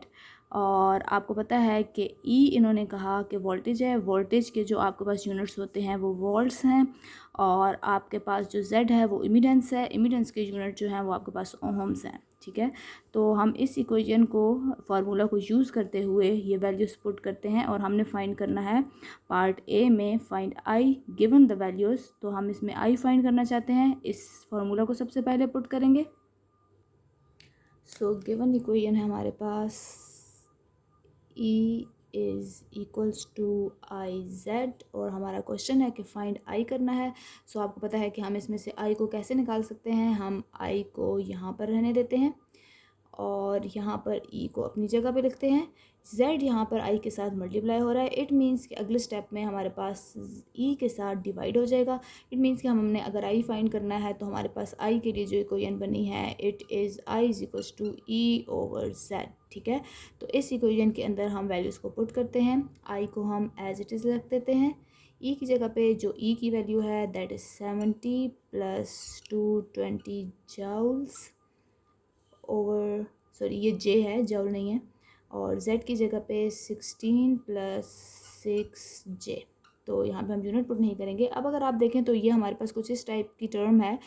और आपको पता है कि E इन्होंने कहा कि वोल्टेज है, वोल्टेज के जो आपके पास यूनिट्स होते हैं वो वोल्ट्स हैं, और आपके पास जो Z है वो इमिडेंस है, इमिडेंस के यूनिट जो हैं वो आपके पास ओहम्स हैं। ठीक है, तो हम इस इक्वेशन को फार्मूला को यूज़ करते हुए ये वैल्यूज़ पुट करते हैं, और हमने फाइंड करना है पार्ट ए में find I given the values. तो हम इसमें आई फाइंड करना चाहते हैं, इस फार्मूला को सबसे पहले पुट करेंगे। सो गिवन इक्वेशन है हमारे पास E is equals to I Z, और हमारा क्वेश्चन है कि फाइंड आई करना है। सो आपको पता है कि हम इसमें से आई को कैसे निकाल सकते हैं। हम आई को यहाँ पर रहने देते हैं और यहाँ पर ई को अपनी जगह पे लिखते हैं। z यहाँ पर i के साथ मल्टीप्लाई हो रहा है, इट मीन्स कि अगले स्टेप में हमारे पास e के साथ डिवाइड हो जाएगा। इट मीन्स कि हमने अगर i फाइंड करना है तो हमारे पास i के लिए जो इक्वेशन बनी है it is i is equals to e over z। ठीक है, तो इस इक्वेशन के अंदर हम वैल्यूज़ को पुट करते हैं। i को हम एज इट इज़ रख देते हैं, e की जगह पे जो e की वैल्यू है that is 70 plus 220 joules over, sorry ये जे है, जॉल नहीं है, और z की जगह पे 16 प्लस 6j। तो यहाँ पे हम यूनिट पुट नहीं करेंगे। अब अगर आप देखें तो ये हमारे पास कुछ इस टाइप की टर्म है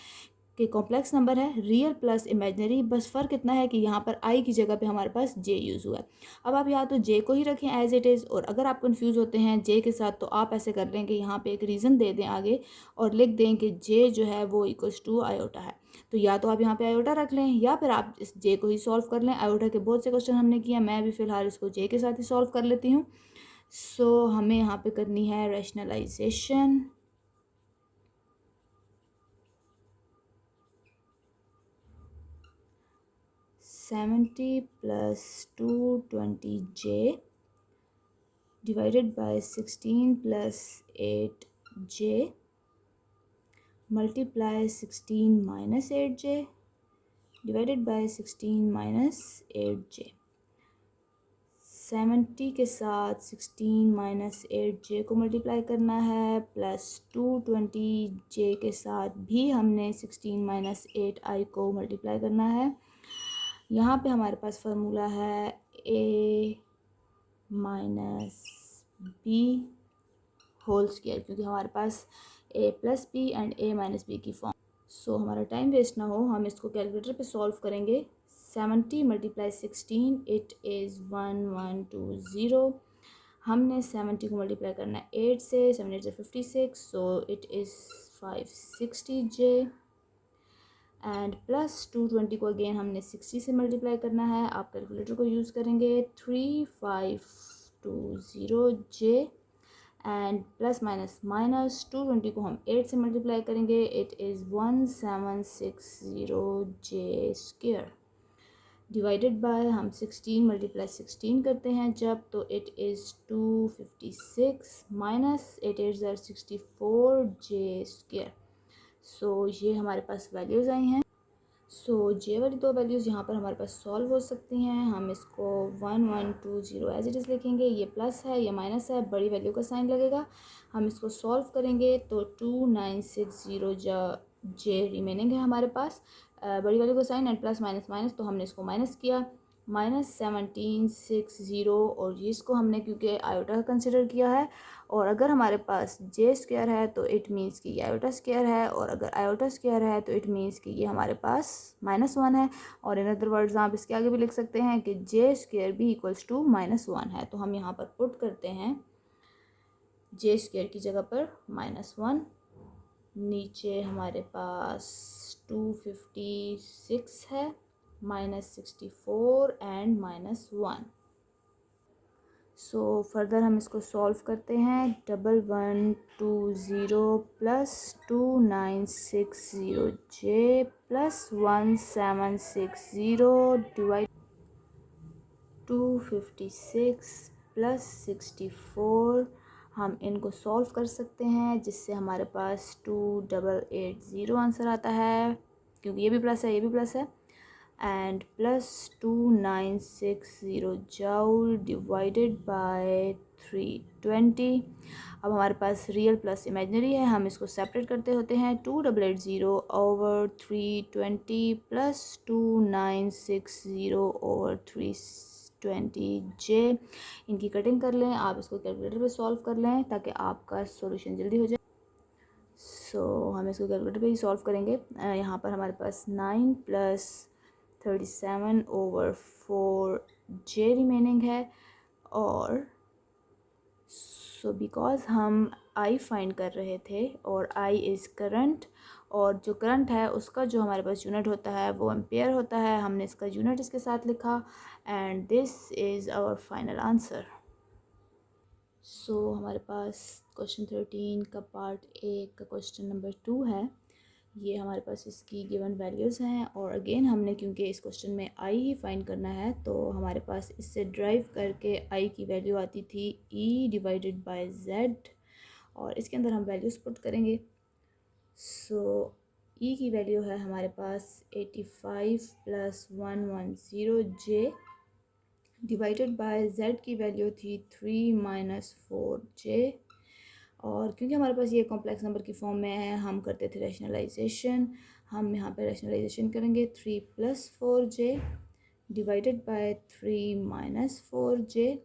कि कॉम्प्लेक्स नंबर है, रियल प्लस इमेजनरी, बस फ़र्क इतना है कि यहाँ पर आई की जगह पे हमारे पास जे यूज़ हुआ है। अब आप या तो जे को ही रखें एज इट इज़, और अगर आप कंफ्यूज होते हैं जे के साथ तो आप ऐसे कर लें कि यहाँ पे एक रीज़न दे दें आगे और लिख दें कि जे जो है वो इक्वल्स टू आयोटा है। तो या तो आप यहाँ पे आयोटा रख लें या फिर आप इस जे को ही सॉल्व कर लें। आयोटा के बहुत से क्वेश्चन हमने किया, मैं भी फ़िलहाल इसको जे के साथ ही सॉल्व कर लेती हूँ। सो हमें यहाँ पे करनी है rationalisation. Seventy plus 220j divided by 16 plus 8j multiply 16 minus 8j divided by 16 minus 8j। 70 के साथ 16 माइनस 8j को मल्टीप्लाई करना है, प्लस 220j के साथ भी हमने 16 माइनस 8i को मल्टीप्लाई करना है। यहाँ पे हमारे पास फार्मूला है a minus b whole square, क्योंकि हमारे पास a plus b and a minus b की फॉर्म। सो हमारा टाइम वेस्ट ना हो, हम इसको कैलकुलेटर पे सॉल्व करेंगे। 70 मल्टीप्लाई 16 इट इज़ 1120। हमने 70 को मल्टीप्लाई करना है 8 से, 7 8 से 56, so it is 560j and plus 220 को अगेन हमने 60 से मल्टीप्लाई करना है। आप कैलकुलेटर को यूज़ करेंगे, 3520j and plus minus minus 220 को हम 8 से मल्टीप्लाई करेंगे, it is 1760j square divided by हम 16 मल्टीप्लाई 16 करते हैं जब, तो it is 256 minus 8 8 64j square. So ये हमारे पास वैल्यूज़ आई हैं। सो जे वाली दो वैल्यूज़ यहाँ पर हमारे पास सॉल्व हो सकती हैं। हम इसको 1120 एज इट इज़ लिखेंगे, ये प्लस है ये माइनस है, बड़ी वैल्यू का साइन लगेगा। हम इसको सॉल्व करेंगे तो 2960 जे रिमेनिंग है हमारे पास, बड़ी वैल्यू का sign and plus minus minus, तो हमने इसको माइनस किया, माइनस 1760, और इसको हमने क्योंकि आयोटा कंसिडर किया है, और अगर हमारे पास जे स्क्वायर है तो इट मीन्स कि ये आयोटा स्क्वायर है, और अगर आयोटा स्क्वायर है तो इट मीन्स कि ये हमारे पास -1 है। और इन अदर वर्ड्स आप इसके आगे भी लिख सकते हैं कि जे स्क्वायर भी इक्वल्स टू -1 है। तो हम यहाँ पर पुट करते हैं जे स्क्वायर की जगह पर -1, नीचे हमारे पास 256 है, -64 एंड -1। सो फर्दर हम इसको सॉल्व करते हैं। 1120 प्लस 2960 जे प्लस 1760 डिवाइड 256 प्लस 64। हम इनको सॉल्व कर सकते हैं जिससे हमारे पास 2880 आंसर आता है, क्योंकि ये भी प्लस है ये भी प्लस है। And plus 2960 joule divided by 320। अब हमारे पास रियल प्लस इमेजिनरी है, हम इसको सेपरेट करते होते हैं। 2880 ओवर 320 प्लस 2960 ओवर 320 जे। इनकी कटिंग कर लें, आप इसको कैलकुलेटर पे सॉल्व कर लें ताकि आपका सॉल्यूशन जल्दी हो जाए। हम इसको कैलकुलेटर पे ही सॉल्व करेंगे। यहाँ पर हमारे पास 9 प्लस 37 ओवर 4 जे रिमेनिंग है। और बिकॉज हम आई फाइंड कर रहे थे और आई इज़ करंट, और जो करंट है उसका जो हमारे पास यूनिट होता है वो एम्पेयर होता है, हमने इसका यूनिट इसके साथ लिखा। And this is our final answer. हमारे पास क्वेश्चन 13 का पार्ट ए का क्वेश्चन नंबर 2 है। ये हमारे पास इसकी गिवन वैल्यूज़ हैं, और अगेन हमने क्योंकि इस क्वेश्चन में आई ही फाइंड करना है तो हमारे पास इससे ड्राइव करके आई की वैल्यू आती थी ई डिवाइडेड बाय जेड, और इसके अंदर हम वैल्यूज़ पुट करेंगे। ई की वैल्यू है हमारे पास 85 plus 110 J divided by Z की वैल्यू थी 3 माइनस 4 जे। और क्योंकि हमारे पास ये कॉम्प्लेक्स नंबर की फॉर्म में है, हम करते थे रैशनलाइजेशन। हम यहाँ पे रैशनलाइजेशन करेंगे 3 plus 4 J divided by 3 minus 4 जे।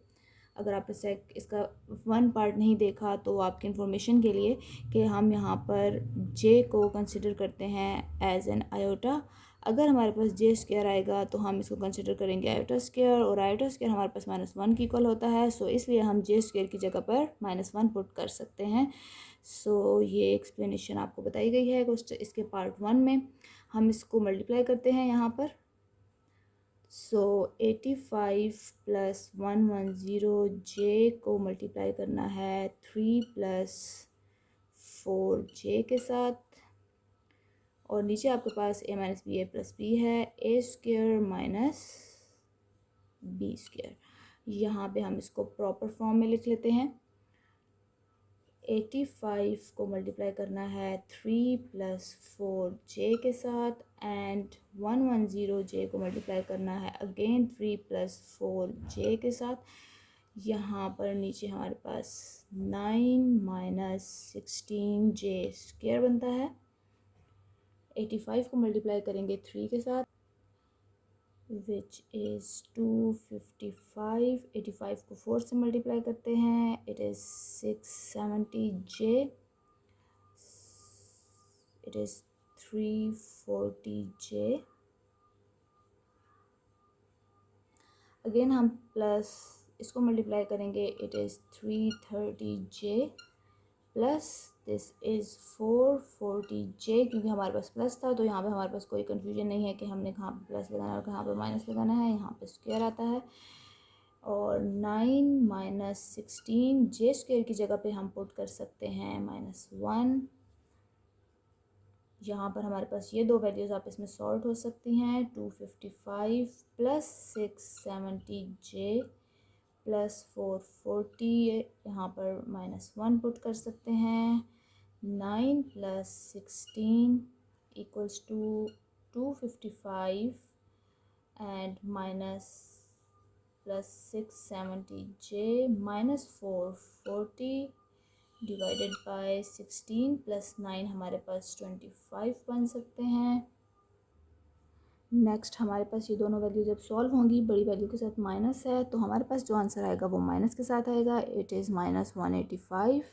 अगर आप इसका वन पार्ट नहीं देखा तो आपकी इन्फॉर्मेशन के लिए कि हम यहाँ पर जे को कंसिडर करते हैं एज एन आयोटा। अगर हमारे पास जे स्क्वायर आएगा तो हम इसको कंसिडर करेंगे आयोटा स्क्वायर, और आयोटा स्क्वायर हमारे पास -1 की इक्वल होता है। इसलिए हम जे स्क्वायर की जगह पर -1 पुट कर सकते हैं। ये एक्सप्लेनेशन आपको बताई गई है क्वेश्चन इसके पार्ट 1 में। हम इसको मल्टीप्लाई करते हैं यहाँ पर। 85 प्लस 110 जे को मल्टीप्लाई करना है 3 प्लस 4 जे के साथ, और नीचे आपके पास a minus b a plus b है, ए स्क्वायर माइनस बी स्क्वायर। यहाँ पे हम इसको प्रॉपर फॉर्म में लिख लेते हैं। 85 को मल्टीप्लाई करना है 3 प्लस 4 जे के साथ, एंड 110 जे को मल्टीप्लाई करना है अगेन 3 प्लस 4 जे के साथ। यहाँ पर नीचे हमारे पास 9 माइनस 16 जे स्क्वायर बनता है। 85 को मल्टीप्लाई करेंगे 3 के साथ विच इज़ 255। 85 को 4 से मल्टीप्लाई करते हैं, it is 670 J, it is 340 J. Again हम प्लस इसको मल्टीप्लाई करेंगे, it is 330 J plus this is 440 जे। क्योंकि हमारे पास प्लस था तो यहाँ पे हमारे पास कोई कन्फ्यूजन नहीं है कि हमने कहाँ पे प्लस लगाना है और कहाँ पे माइनस लगाना है। यहाँ पे स्क्वायर आता है, और 9 माइनस 16 जे स्क्वायर की जगह पे हम पुट कर सकते हैं -1। यहाँ पर हमारे पास ये दो वैल्यूज़ आपस में सॉल्व हो सकती हैं। 255 प्लस 670 जे प्लस 440, यहाँ पर -1 पुट कर सकते हैं। 9 plus 16 equals to 255 and minus plus 670 j minus 440 divided by 16 plus 9 हमारे पास 25 बन सकते हैं। नेक्स्ट हमारे पास ये दोनों वैल्यू जब सॉल्व होंगी, बड़ी वैल्यू के साथ माइनस है तो हमारे पास जो आंसर आएगा वो माइनस के साथ आएगा। इट इज़ -185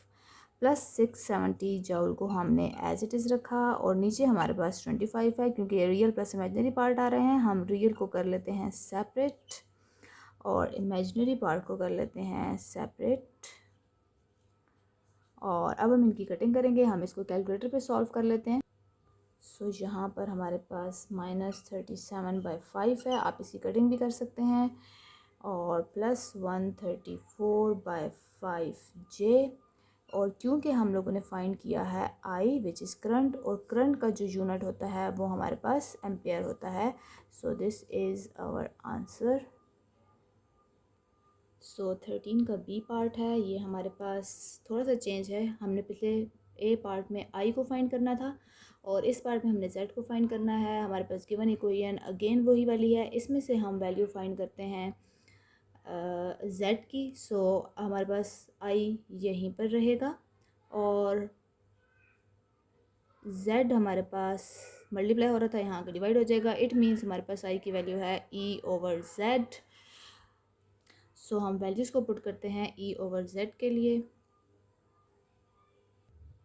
प्लस 670 जूल को हमने एज इट इज़ रखा, और नीचे हमारे पास 25 है। क्योंकि रियल प्लस इमेजिनरी पार्ट आ रहे हैं, हम रियल को कर लेते हैं सेपरेट और इमेजिनरी पार्ट को कर लेते हैं सेपरेट। और अब हम इनकी कटिंग करेंगे। हम इसको कैलकुलेटर पे सॉल्व कर लेते हैं। यहाँ पर हमारे पास -37/5 है, आप इसकी कटिंग भी कर सकते हैं। और प्लस 134/5J। और क्योंकि हम लोगों ने फाइंड किया है I विच इज़ करंट, और करंट का जो यूनिट होता है वो हमारे पास एम्पेयर होता है। So this is our answer. So 13 का बी पार्ट है, ये हमारे पास थोड़ा सा चेंज है। हमने पिछले ए पार्ट में आई को फाइंड करना था और इस पार्ट में हमने जेड को फाइंड करना है। हमारे पास गिवन इक्वेशन अगेन वही वाली है, इसमें से हम वैल्यू फाइंड करते हैं जेड की। सो हमारे पास आई यहीं पर रहेगा और जेड हमारे पास मल्टीप्लाई हो रहा था, यहाँ का डिवाइड हो जाएगा। इट मीन्स हमारे पास आई की वैल्यू है E/Z। सो हम वैल्यूज़ को पुट करते हैं E/Z के लिए।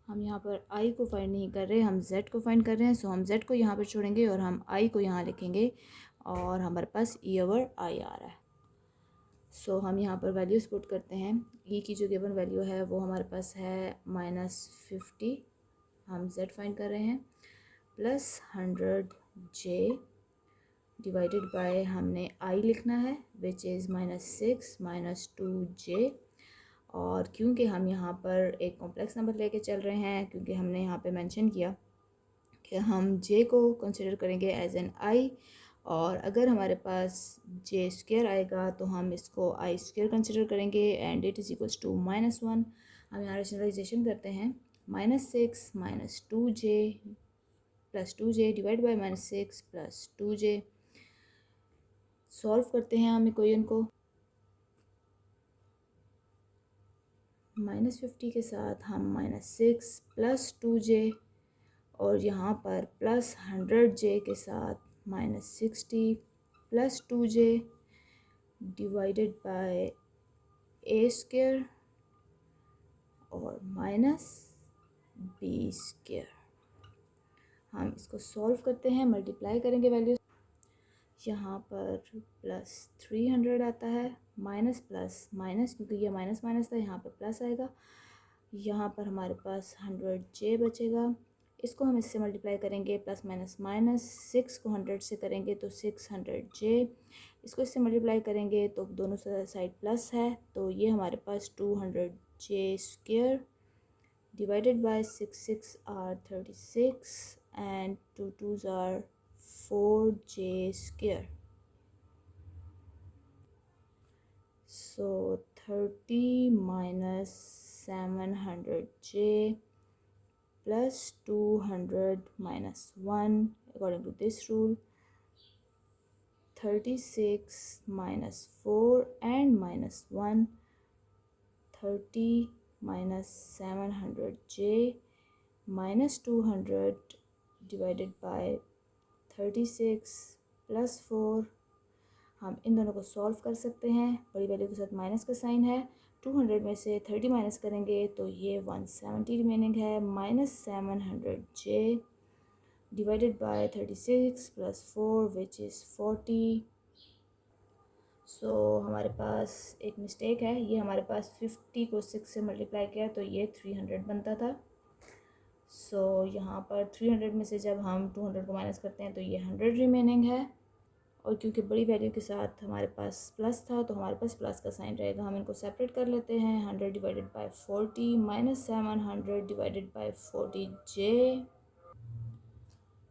हम यहाँ पर आई को फाइंड नहीं कर रहे, हम जेड को फाइंड कर रहे हैं। सो हम जेड को यहाँ पर छोड़ेंगे और हम आई को यहाँ लिखेंगे और हमारे पास E/I आ रहा है। सो हम यहाँ पर वैल्यूज़ पुट करते हैं। ई की जो गिवन वैल्यू है वो हमारे पास है -50, हम जेड फाइंड कर रहे हैं, प्लस 100J डिवाइडेड बाय हमने आई लिखना है विच इज़ -6 -2J। और क्योंकि हम यहाँ पर एक कॉम्प्लेक्स नंबर लेके चल रहे हैं, क्योंकि हमने यहाँ पे मेंशन किया कि हम J को कंसिडर करेंगे एज एन I, और अगर हमारे पास J² आएगा तो हम इसको I² कंसिडर करेंगे and it is equals to -1। हम यहाँ रेशनलाइजेशन करते हैं, -6 -2J plus 2J divide by -6 plus 2J। Solve करते हैं हम इक्वेशन को, -50 के साथ हम -6 प्लस 2J और यहाँ पर प्लस 100J के साथ -60 plus 2J divided by A² और माइनस B²। हम इसको सॉल्व करते हैं, मल्टीप्लाई करेंगे वैल्यूज। यहाँ पर प्लस 300 आता है, माइनस प्लस माइनस, क्योंकि ये माइनस माइनस था, यहाँ पर प्लस आएगा। यहाँ पर हमारे पास 100J बचेगा, इसको हम इससे मल्टीप्लाई करेंगे, प्लस माइनस माइनस, 6 को 100 से करेंगे तो 600J, इसको इससे मल्टीप्लाई करेंगे तो दोनों साइड प्लस है, तो ये हमारे पास 200J² divided by 6 are 36 and 2 2s are 4J²। So 30 minus 700J plus 200 minus 1 according to this rule, 36 minus 4 and minus 1, 30 minus 700J minus 200 divided by 36 plus 4। हम इन दोनों को सॉल्व कर सकते हैं, बड़ी वैल्यू के साथ माइनस का साइन है। 200 में से 30 माइनस करेंगे तो ये 170 रिमेनिंग है, -700J divided by 36 plus 4 which is 40। सो हमारे पास एक मिस्टेक है, ये हमारे पास 50 को 6 से मल्टीप्लाई किया तो ये 300 बनता था। सो यहाँ पर 300 में से जब हम 200 को माइनस करते हैं तो ये 100 रिमेनिंग है, और क्योंकि बड़ी वैल्यू के साथ हमारे पास प्लस था तो हमारे पास प्लस का साइन रहेगा। हम इनको सेपरेट कर लेते हैं, 100 divided by 40 minus 700 divided by 40J।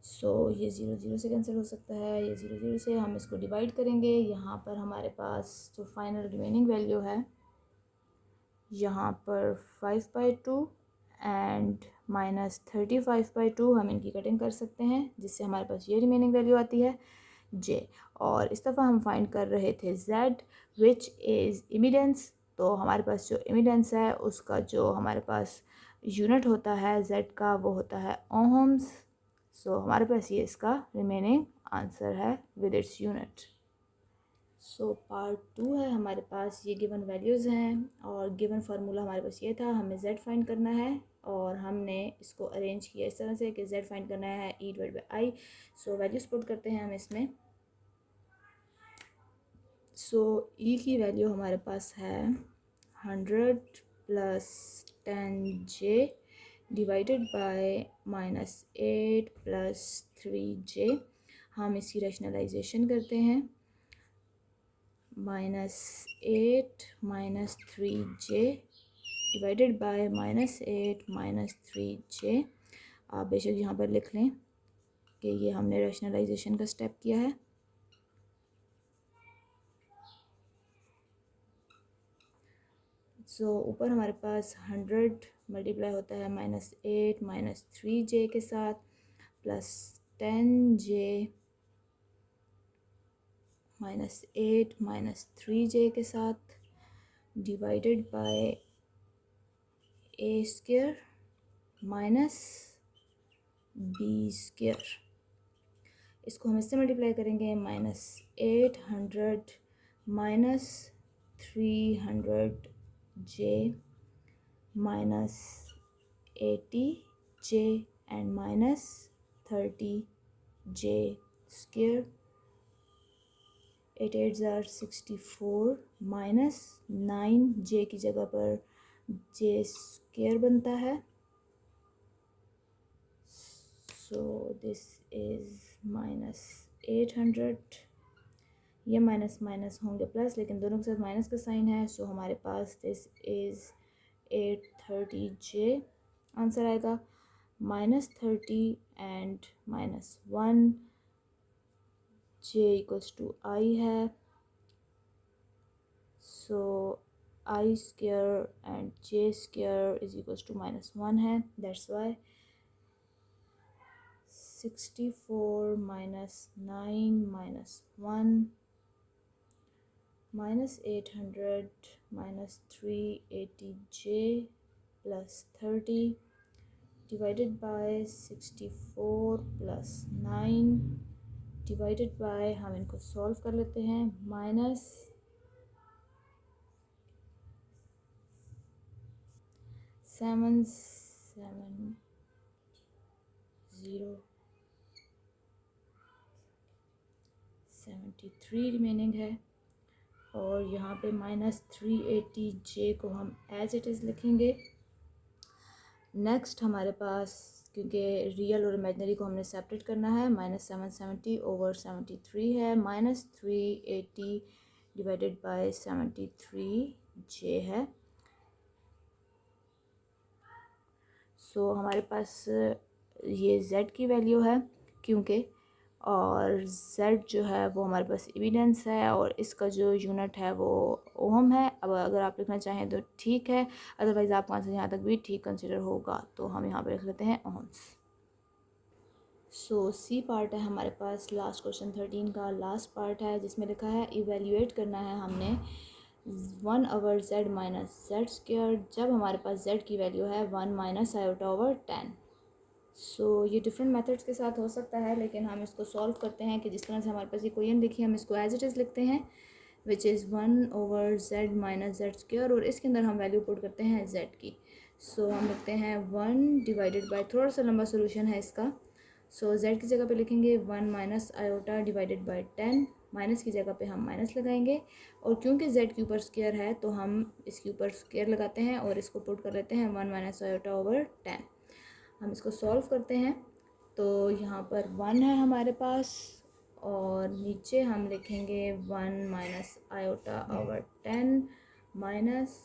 सो ये 0 0 से कैंसिल हो सकता है, ये 0 0 से हम इसको डिवाइड करेंगे। यहाँ पर हमारे पास जो फाइनल रिमेनिंग वैल्यू है, यहाँ पर 5/2 एंड -35/2, हम इनकी कटिंग कर सकते हैं जिससे हमारे पास ये रिमेनिंग वैल्यू आती है J। और इस दफ़ा हम फाइंड कर रहे थे Z विच इज़ इमिडेंस, तो हमारे पास जो इमिडेंस है उसका जो हमारे पास यूनिट होता है Z का वो होता है ओहम्स। सो हमारे पास ये इसका रिमेनिंग आंसर है with its unit. So part 2 है हमारे पास, ये गिवन वैल्यूज़ हैं और गिवन फार्मूला हमारे पास ये था, हमें Z फाइंड करना है और हमने इसको अरेंज किया इस तरह से कि Z फाइंड करना है E/I। सो वैल्यूज पुट करते हैं हम इसमें। सो E की वैल्यू हमारे पास है 100 plus 10J divided by -8 plus 3J। हम इसकी रैशनलाइजेशन करते हैं, -8 -3j डिवाइडेड बाय -8 -3j। आप बेशक यहाँ पर लिख लें कि ये हमने रैशनलाइजेशन का स्टेप किया है। सो ऊपर हमारे पास 100 मल्टीप्लाई होता है -8 -3j के साथ प्लस 10j -8 -3j के साथ divided by a square minus b square. इसको हम इससे मल्टीप्लाई करेंगे -800 -300j -80j and -30j square. 8 8 are 64 -9j की जगह पर j स्क्वायर बनता है। So this is -800। ये माइनस माइनस होंगे प्लस, लेकिन दोनों के साथ माइनस का साइन है। सो हमारे पास दिस इज़ 830j आंसर आएगा। -30 and -1 j equals to i है। So i square and j स्क्वायर इज इक्वल्स टू -1 है। That's why 64 -9 -1 -800 -380j plus 30 divided by 64 plus 9 divided by, हम इनको सॉल्व कर लेते हैं, -77073 रिमेनिंग है। और यहाँ पे -380j को हम एज इट इज़ लिखेंगे। नेक्स्ट हमारे पास, क्योंकि रियल और इमेजनरी को हमने सेपरेट करना है, -770 ओवर 73 है, -380 डिवाइडेड बाय 73j है। सो हमारे पास ये z की वैल्यू है क्योंकि, और z जो है वो हमारे पास एविडेंस है और इसका जो यूनिट है वो ओम है। अब अगर आप लिखना चाहें तो ठीक है, अदरवाइज़ आपका आंसर यहाँ तक भी ठीक कंसिडर होगा। तो हम यहाँ पे लिख लेते हैं ओम्स। सो सी पार्ट है हमारे पास, लास्ट क्वेश्चन 13 का लास्ट पार्ट है, जिसमें लिखा है इवेल्यूएट करना है हमने 1 over z minus Z square जब हमारे पास z की वैल्यू है 1 माइनस आयोटा ओवर 10। सो ये डिफरेंट मेथड्स के साथ हो सकता है, लेकिन हम इसको सॉल्व करते हैं कि जिस तरह से हमारे पास ये क्वेश्चन देखिए, हम इसको एज इट इज़ लिखते हैं which is 1 over z minus Z square, और इसके अंदर हम वैल्यू पुट करते हैं z की। सो हम लिखते हैं 1 डिवाइडेड बाय, थोड़ा सा लंबा सोल्यूशन है इसका। सो z की जगह पे लिखेंगे 1 minus iota divided by 10, minus की जगह पे हम माइनस लगाएंगे, और क्योंकि z के ऊपर स्क्वायर है तो हम इसके ऊपर स्क्वायर लगाते हैं और इसको पुट कर लेते हैं 1 माइनस आयोटा ओवर 10। हम इसको सॉल्व करते हैं तो यहाँ पर 1 है हमारे पास, और नीचे हम लिखेंगे 1 माइनस आयोटा ओवर 10 माइनस,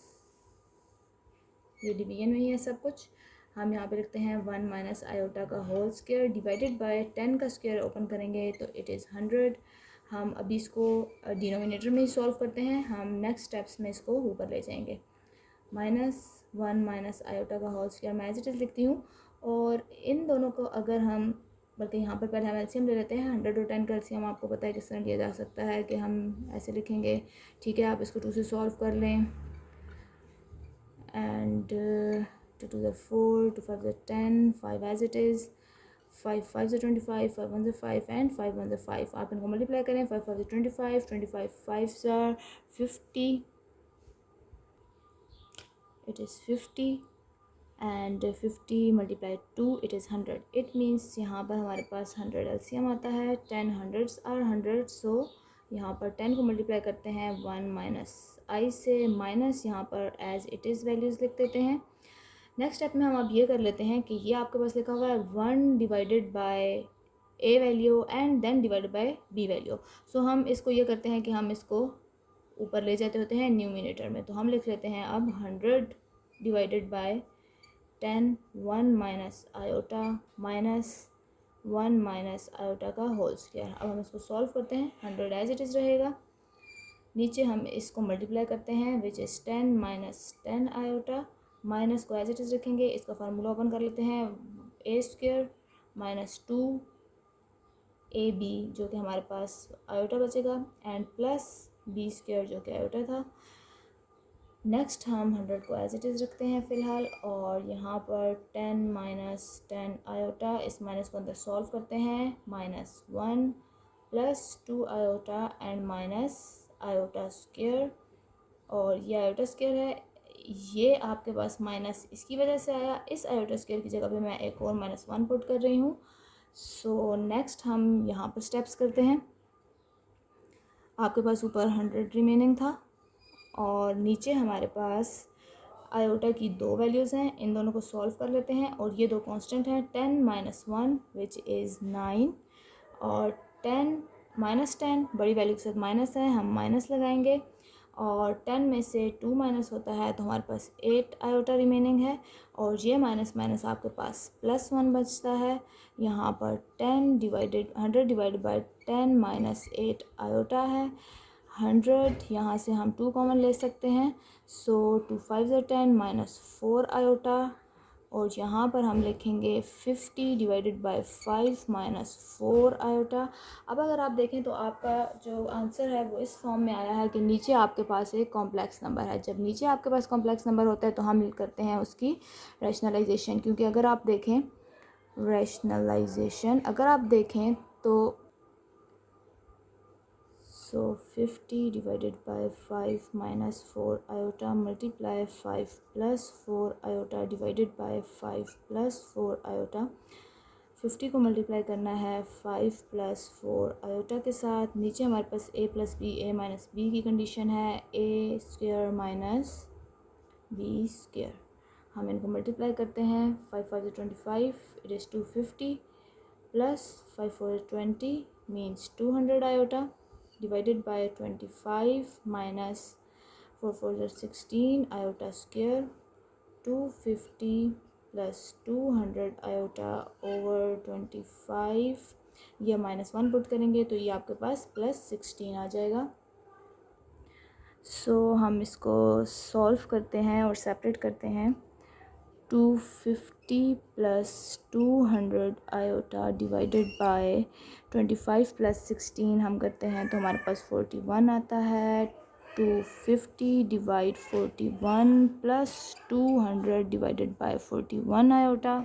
ये डिवीजन में ही है सब कुछ। हम यहाँ पे लिखते हैं 1 माइनस आयोटा का होल स्क्वायर डिवाइडेड बाय 10 का स्क्वायर ओपन करेंगे तो इट इज़ 100। हम अभी इसको डिनोमिनेटर में ही सॉल्व करते हैं, हम नेक्स्ट स्टेप्स में इसको ऊपर ले जाएंगे। -1 माइनस आयोटा का होल स्क्वायर मैं एज इट इज़ लिखती हूँ, और इन दोनों को अगर हम, बल्कि यहाँ पर पहले हम एलसीएम ले लेते हैं। 100 और 10 का एलसीएम आपको पता है किस तरह लिया जा सकता है कि हम ऐसे लिखेंगे, ठीक है। आप इसको 2 से सॉल्व कर लें, and 2 2 4, 2 5 10, 5 as it is, 5 5 25, 5 1 5 and 5 1 5। आप इनको मल्टीप्लाई करें, 5 5 25, 25 5 50, it is 50 and 50 multiplied 2 it is 100। it means यहाँ पर हमारे पास 100 एलसीएम आता है। 10 हंड्रेड्स आर 100, सो यहाँ पर 10 को मल्टीप्लाई करते हैं 1 माइनस आई से, माइनस यहाँ पर एज इट इज़ वैल्यूज़ लिख देते हैं। नेक्स्ट स्टेप में हम अब ये कर लेते हैं कि ये आपके पास लिखा हुआ है 1 divided by a value and then divided by b value. So हम इसको ये करते हैं कि हम इसको ऊपर ले जाते होते हैं न्यूमिनेटर में। तो हम लिख लेते हैं अब 100 divided by 10 1 minus iota minus 1 minus iota का होल स्क्वायर। अब हम इसको सॉल्व करते हैं। 100 एज इट इज़ रहेगा, नीचे हम इसको मल्टीप्लाई करते हैं which is 10 minus 10 iota, minus को एज इट इज़ रखेंगे, इसका फार्मूला ओपन कर लेते हैं, ए स्क्वायर माइनस 2ab जो कि हमारे पास आयोटा बचेगा एंड प्लस बी स्क्वायर जो कि आयोटा था। नेक्स्ट हम 100 को एज इट इज़ रखते हैं फ़िलहाल, और यहाँ पर 10 माइनस 10 आयोटा, इस माइनस को अंदर सॉल्व करते हैं, minus 1 plus 2 iota and minus iota square, और ये आयोटा स्क्वायर है, ये आपके पास माइनस इसकी वजह से आया, इस आयोटा स्क्वायर की जगह पे मैं एक और -1 पुट कर रही हूँ। सो नेक्स्ट हम यहाँ पर स्टेप्स करते हैं। आपके पास ऊपर 100 रिमेनिंग था और नीचे हमारे पास आयोटा की 2 वैल्यूज़ हैं, इन दोनों को सॉल्व कर लेते हैं, और ये 2 कांस्टेंट हैं, 10 माइनस 1 विच इज़ 9 और 10 माइनस 10 बड़ी वैल्यू के साथ माइनस है, हम माइनस लगाएंगे, और 10 में से 2 माइनस होता है तो हमारे पास 8 आयोटा रिमेनिंग है, और ये माइनस माइनस आपके पास +1 बचता है। यहाँ पर 100 डिवाइडेड बाय 10 माइनस 8 आयोटा है, 100 यहाँ से हम 2 कॉमन ले सकते हैं, सो 2 5 ज़ा 10 माइनस 4 आयोटा, और यहाँ पर हम लिखेंगे 50 डिवाइडेड बाय 5 माइनस 4 आयोटा। अब अगर आप देखें तो आपका जो आंसर है वो इस फॉर्म में आया है कि नीचे आपके पास एक कॉम्प्लेक्स नंबर है। जब नीचे आपके पास कॉम्प्लेक्स नंबर होता है तो हम करते हैं उसकी रैशनलाइजेशन, क्योंकि अगर आप देखें रैशनलाइजेशन अगर आप देखें तो 50 divided by 5 minus 4 iota multiply 5 plus 4 iota divided by 5 plus 4 iota. 50 को मल्टीप्लाई करना है 5 प्लस 4 आयोटा के साथ, नीचे हमारे पास a plus b a minus b की कंडीशन है, ए स्क्वायर माइनस बी स्क्वायर। हम इनको मल्टीप्लाई करते हैं, 5 5 25 it is 250 plus 5 4 20 means 200 iota divided by 25 minus 4 4 16 iota square, 250 plus 200 iota over 25, ये -1 पुट करेंगे तो ये आपके पास +16 आ जाएगा। सो हम इसको सॉल्व करते हैं और सेपरेट करते हैं। 250 plus 200 iota divided by 25 plus 16 हम करते हैं तो हमारे पास 41 आता है। 250 divide 41 plus 200 divided by 41 iota.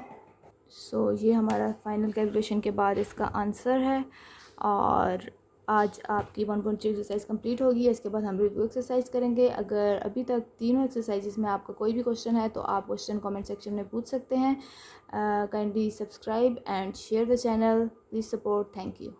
So ये हमारा फाइनल कैलकुलेशन के बाद इसका आंसर है, और आज आपकी 1.3 एक्सरसाइज कंप्लीट होगी। इसके बाद हम रिव्यू एक्सरसाइज करेंगे। अगर अभी तक तीनों एक्सरसाइजेस में आपका कोई भी क्वेश्चन है तो आप क्वेश्चन कमेंट सेक्शन में पूछ सकते हैं। Kindly subscribe and share the channel, please support, thank you.